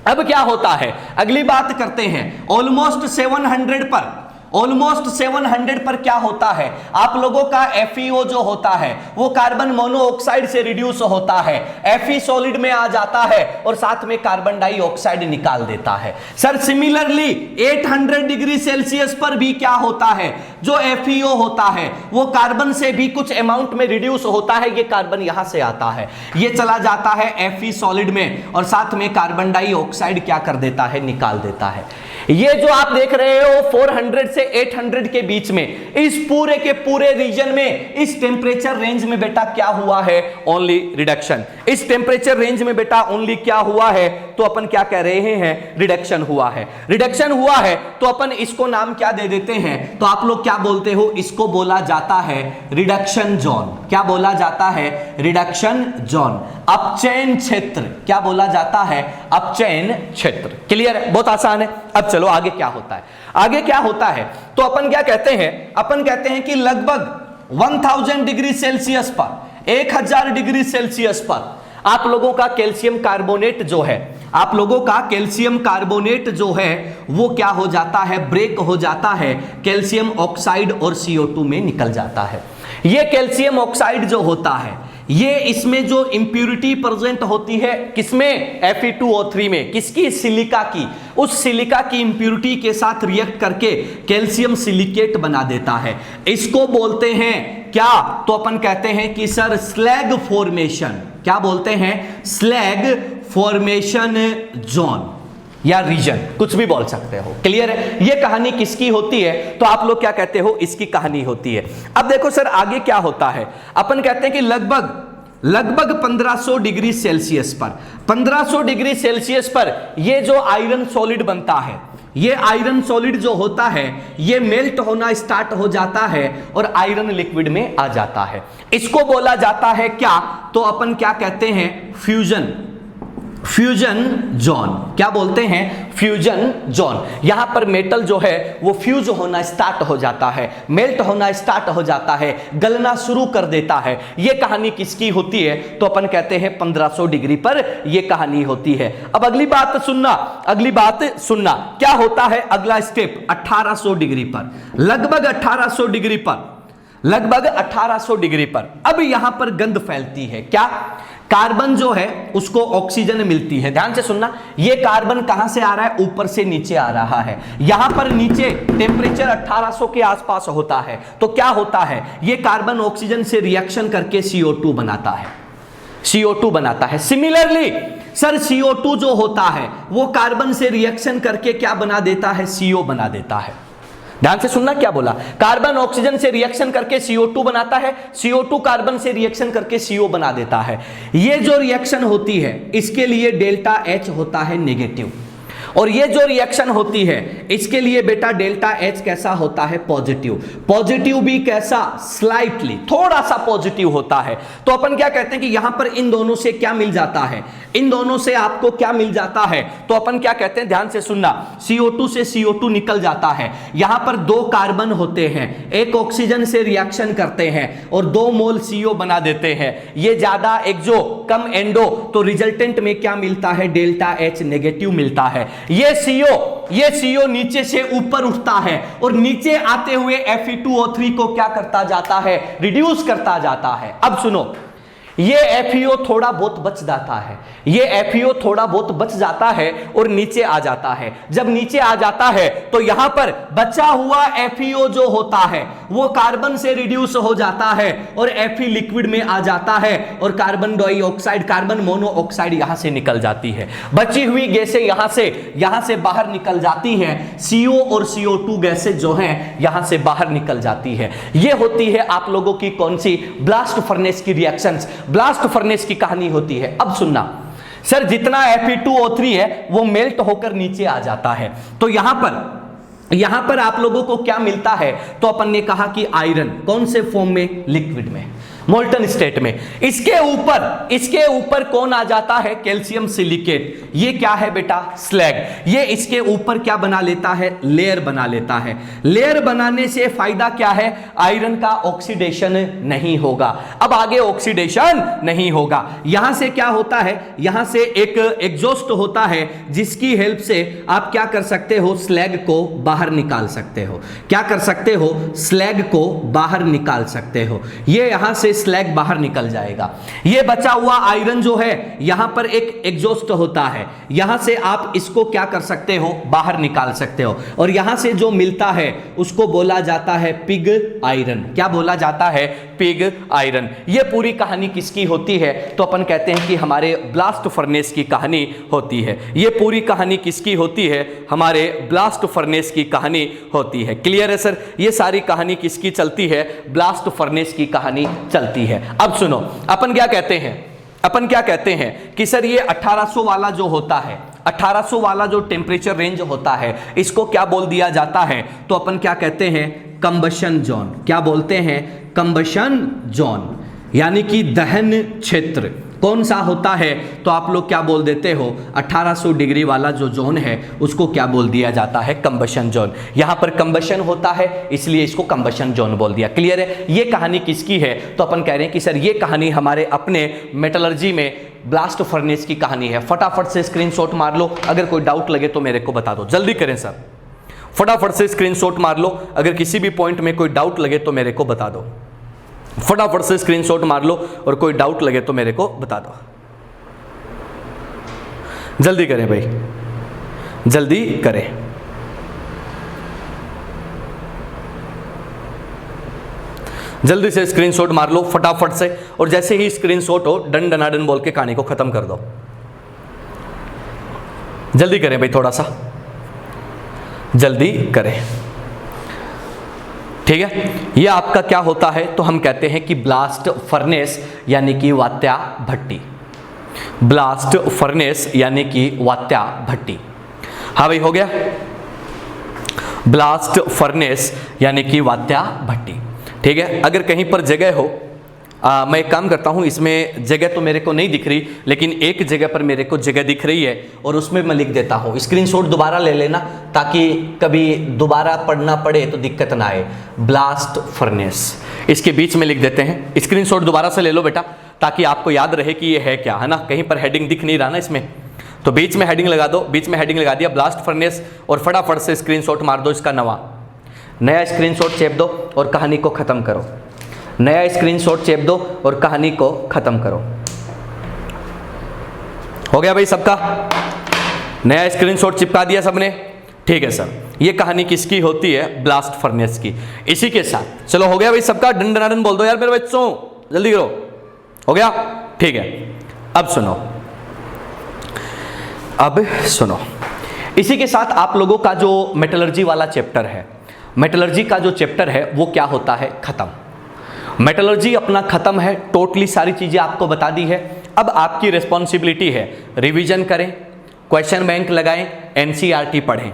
अब क्या होता है, अगली बात करते हैं। ऑलमोस्ट 700 पर, ऑलमोस्ट 700 पर क्या होता है, आप लोगों का FeO जो होता है वो कार्बन मोनोऑक्साइड से रिड्यूस होता है, Fe सॉलिड में आ जाता है और साथ में कार्बन डाइऑक्साइड निकाल देता है। सर सिमिलरली 800 डिग्री सेल्सियस पर भी क्या होता है, जो FeO होता है वो कार्बन से भी कुछ अमाउंट में रिड्यूस होता है, ये कार्बन यहां से आता है, ये चला जाता है Fe सॉलिड में और साथ में कार्बन डाइऑक्साइड क्या कर देता है, निकाल देता है। ये जो आप देख रहे हो 400 से 800 के बीच में, इस पूरे के पूरे रीजन में, इस टेम्परेचर रेंज में बेटा क्या हुआ है, ओनली रिडक्शन। इस टेम्परेचर रेंज में बेटा ओनली क्या हुआ है, तो अपन क्या कह रहे हैं, रिडक्शन हुआ है। रिडक्शन हुआ है तो अपन इसको नाम क्या दे देते हैं, तो आप लोग क्या बोलते हो, इसको बोला जाता है रिडक्शन जोन। क्या बोला जाता है, रिडक्शन जोन। अपचयन क्षेत्र, क्या बोला जाता है, अपचयन क्षेत्र। क्लियर है, बहुत आसान है। अब चलो आगे क्या होता है, आगे क्या होता है, तो अपन क्या कहते हैं, अपन कहते हैं कि लगभग 1000 डिग्री सेल्सियस पर, 1000 डिग्री सेल्सियस पर आप लोगों का कैल्शियम कार्बोनेट जो है, आप लोगों का कैल्शियम कार्बोनेट जो है वो क्या हो जाता है, ब्रेक हो जाता है, कैल्शियम ऑक्साइड और CO2 में निकल जाता है। ये कैल्शियम ऑक्साइड जो होता है, ये इसमें जो इंप्यूरिटी प्रेजेंट होती है किसमें, Fe2O3 में, किसकी, सिलिका की, उस सिलिका की इंप्यूरिटी के साथ रिएक्ट करके कैल्शियम सिलिकेट बना देता है। इसको बोलते हैं क्या, तो अपन कहते हैं कि सर स्लैग फॉर्मेशन। क्या बोलते हैं, स्लैग फॉर्मेशन जोन या रीजन, कुछ भी बोल सकते हो। क्लियर है, ये कहानी किसकी होती है, तो आप लोग क्या कहते हो, इसकी कहानी होती है। अब देखो सर आगे क्या होता है, अपन कहते हैं कि लगभग 1500 डिग्री सेल्सियस पर, 1500 डिग्री सेल्सियस पर ये जो आयरन सॉलिड बनता है, ये आयरन सॉलिड जो होता है ये मेल्ट होना स्टार्ट हो जाता है और आयरन लिक्विड में आ जाता है। इसको बोला जाता है क्या, तो अपन क्या कहते हैं, फ्यूजन, फ्यूजन जोन। क्या बोलते हैं, फ्यूजन जोन। यहां पर मेटल जो है वो फ्यूज होना स्टार्ट हो जाता है, मेल्ट होना स्टार्ट हो जाता है, गलना शुरू कर देता है। ये कहानी किसकी होती है, तो अपन कहते हैं 1500 डिग्री पर ये कहानी होती है। अब अगली बात सुनना, अगली बात सुनना, क्या होता है अगला स्टेप, 1800 डिग्री पर, लगभग 1800 डिग्री पर, लगभग 1800 डिग्री पर अब यहां पर गंध फैलती है। क्या, कार्बन जो है उसको ऑक्सीजन मिलती है। ध्यान से सुनना, ये कार्बन कहां से आ रहा है, ऊपर से नीचे आ रहा है। यहां पर नीचे टेम्परेचर 1800 के आसपास होता है, तो क्या होता है, ये कार्बन ऑक्सीजन से रिएक्शन करके CO2 बनाता है, CO2 बनाता है। सिमिलरली सर CO2 जो होता है वो कार्बन से रिएक्शन करके क्या बना देता है, CO बना देता है। ध्यान से सुनना, क्या बोला, कार्बन ऑक्सीजन से रिएक्शन करके CO2 बनाता है, CO2 कार्बन से रिएक्शन करके CO बना देता है। ये जो रिएक्शन होती है इसके लिए डेल्टा H होता है नेगेटिव, और ये जो रिएक्शन होती है इसके लिए बेटा डेल्टा H कैसा होता है, पॉजिटिव। पॉजिटिव भी कैसा, स्लाइटली, थोड़ा सा पॉजिटिव होता है। तो अपन क्या कहते हैं कि यहां पर इन दोनों से क्या मिल जाता है, इन दोनों से आपको क्या मिल जाता है, तो अपन क्या कहते हैं, ध्यान से सुनना, CO2 से CO2 निकल जाता है। यहां पर 2 कार्बन होते हैं, एक ऑक्सीजन से रिएक्शन करते हैं और 2 मोल CO बना देते हैं। ये ज्यादा एक जो कम एंडो, तो रिजल्टेंट में क्या मिलता है, डेल्टा H नेगेटिव मिलता है। ये CO नीचे से ऊपर उठता है और नीचे आते हुए Fe2O3 को क्या करता जाता है, रिड्यूस करता जाता है। अब सुनो, ये FeO थोड़ा बहुत बच जाता है, ये FeO थोड़ा बहुत बच जाता है और नीचे आ जाता है। जब नीचे आ जाता है तो यहां पर बचा हुआ FeO जो होता है वो कार्बन से रिड्यूस हो जाता है और Fe लिक्विड में आ जाता है और कार्बन डाइऑक्साइड, कार्बन मोनोऑक्साइड यहां से निकल जाती है। बची हुई गैसें यहां से बाहर निकल जाती हैं। CO और CO2 गैसें जो हैं यहां से बाहर निकल जाती है। ये होती है आप लोगों की कौन सी? ब्लास्ट फर्नेस की रिएक्शंस, ब्लास्ट फर्नेस की कहानी होती है। अब सुनना सर, जितना Fe2O3 है वो मेल्ट होकर नीचे आ जाता है, तो यहां पर आप लोगों को क्या मिलता है? तो अपन ने कहा कि आयरन, कौन से फॉर्म में? लिक्विड में, मोल्टन स्टेट में। इसके ऊपर कौन आ जाता है? Calcium silicate. ये क्या है बेटा? स्लैग। ये इसके ऊपर क्या बना लेता है? लेयर बना लेता है। लेयर बनाने से फायदा क्या है? आयरन का ऑक्सीडेशन नहीं होगा। अब आगे ऑक्सीडेशन नहीं होगा। यहां से क्या होता है? यहां से एक एग्जॉस्ट होता है जिसकी हेल्प से आप क्या कर सकते हो? स्लैग को बाहर निकाल सकते हो। क्या कर सकते हो? स्लैग को बाहर निकाल सकते हो। ये यहां से स्लैग बाहर निकल जाएगा। ये बचा हुआ आयरन जो है यहां पर एक एग्जॉस्ट होता है, यहां से आप इसको क्या कर सकते हो? बाहर निकाल सकते हो। और यहां से जो मिलता है उसको बोला जाता है पिग आयरन। क्या बोला जाता है? Pig iron. ये पूरी कहानी किसकी होती है? तो अपन कहते हैं कि हमारे ब्लास्ट फर्नेस की कहानी होती है। ये पूरी कहानी किसकी होती है? हमारे ब्लास्ट फर्नेस की कहानी होती है। क्लियर है सर? ये सारी कहानी किसकी चलती है? ब्लास्ट फर्नेस की कहानी चलती है। अब सुनो, अपन क्या कहते हैं कि सर ये 1800 वाला जो होता है, 1800 वाला जो टेम्परेचर रेंज होता है, इसको क्या बोल दिया जाता है? तो अपन क्या कहते हैं? Combustion zone. क्या बोलते हैं? कंबशन जोन, यानी कि दहन क्षेत्र। कौन सा होता है? तो आप लोग क्या बोल देते हो? 1800 डिग्री वाला जो जोन है उसको क्या बोल दिया जाता है? Combustion zone. यहां पर कंबशन होता है इसलिए इसको कंबशन जोन बोल दिया। क्लियर है? ये कहानी किसकी है? तो अपन कह रहे हैं कि सर ये कहानी हमारे अपने मेटलर्जी में ब्लास्ट फर्नेस की कहानी है। फटाफट से स्क्रीनशॉट मार लो, अगर कोई डाउट लगे तो मेरे को बता दो। जल्दी करें सर, फटाफट से स्क्रीनशॉट मार लो, अगर किसी भी पॉइंट में कोई डाउट लगे तो मेरे को बता दो। फटाफट से स्क्रीनशॉट मार लो और कोई डाउट लगे तो मेरे को बता दो। जल्दी करें भाई, जल्दी करें। जल्दी से स्क्रीनशॉट मार लो फटाफट से, और जैसे ही स्क्रीनशॉट हो डन डनाडन बोल के कहानी को खत्म कर दो। जल्दी करें भाई, थोड़ा सा जल्दी करें। ठीक है, ये आपका क्या होता है? तो हम कहते हैं कि ब्लास्ट फर्नेस यानी कि वात्या भट्टी। ब्लास्ट फर्नेस यानी कि वात्या भट्टी। हाँ भाई, हो गया? ब्लास्ट फर्नेस यानी कि वात्या भट्टी। ठीक है, अगर कहीं पर जगह हो, मैं एक काम करता हूं, इसमें जगह तो मेरे को नहीं दिख रही, लेकिन एक जगह पर मेरे को जगह दिख रही है और उसमें मैं लिख देता हूं। स्क्रीनशॉट दोबारा ले लेना ताकि कभी दोबारा पढ़ना पड़े तो दिक्कत ना आए। ब्लास्ट फर्नेस इसके बीच में लिख देते हैं। स्क्रीनशॉट दोबारा से ले लो बेटा, ताकि आपको याद रहे कि ये है क्या, है ना? कहीं पर हेडिंग दिख नहीं रहा ना इसमें, तो बीच में हेडिंग लगा दो। बीच में हेडिंग लगा दिया ब्लास्ट फर्नेस, और फटाफट से स्क्रीनशॉट मार दो इसका नया स्क्रीनशॉट चेप दो और कहानी को खत्म करो। नया स्क्रीनशॉट चेप दो और कहानी को खत्म करो। हो गया भाई सबका? नया स्क्रीनशॉट चिपका दिया सबने? ठीक है सर, ये कहानी किसकी होती है? ब्लास्ट फर्नेस की। इसी के साथ चलो, हो गया भाई सबका? डन डनाडन बोल दो यार मेरे बच्चों, जल्दी करो। हो गया? ठीक है, अब सुनो, इसी के साथ आप लोगों का जो मेटलर्जी वाला चैप्टर है, मेटलर्जी का जो चैप्टर है वो क्या होता है? खत्म। मेटलर्जी अपना खत्म है, टोटली सारी चीजें आपको बता दी है। अब आपकी रिस्पॉन्सिबिलिटी है रिवीजन करें, क्वेश्चन बैंक लगाएं, एनसीईआरटी पढ़ें।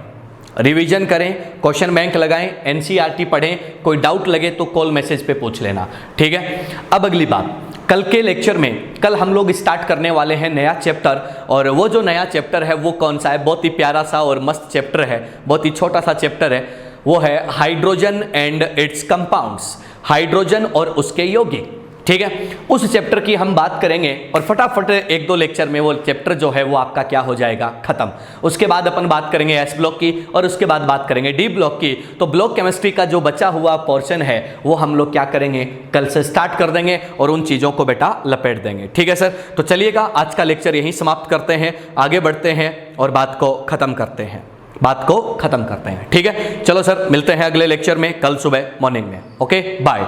रिवीजन करें, क्वेश्चन बैंक लगाएं, एनसीईआरटी पढ़ें। कोई डाउट लगे तो कॉल मैसेज पे पूछ लेना। ठीक है, अब अगली बात, कल के लेक्चर में, कल हम लोग स्टार्ट करने वाले हैं नया चैप्टर, और वो जो नया चैप्टर है वो कौन सा है? बहुत ही प्यारा सा और मस्त चैप्टर है, बहुत ही छोटा सा चैप्टर है, वो है hydrogen and it's compounds. Hydrogen और उसके यौगिक। ठीक है, उस चैप्टर की हम बात करेंगे और फटाफट एक दो लेक्चर में वो चैप्टर जो है वो आपका क्या हो जाएगा, खत्म। उसके बाद अपन बात करेंगे एस ब्लॉक की और उसके बाद बात करेंगे डी ब्लॉक की। तो ब्लॉक केमिस्ट्री का जो बचा हुआ पोर्शन है वो हम लोग क्या करेंगे, कल से स्टार्ट कर देंगे और उन चीज़ों को बेटा लपेट देंगे। ठीक है सर, तो चलिएगा आज का लेक्चर यहीं समाप्त करते हैं, आगे बढ़ते हैं और बात को खत्म करते हैं, ठीक है। चलो सर, मिलते हैं अगले लेक्चर में कल सुबह मॉर्निंग में। Okay, bye.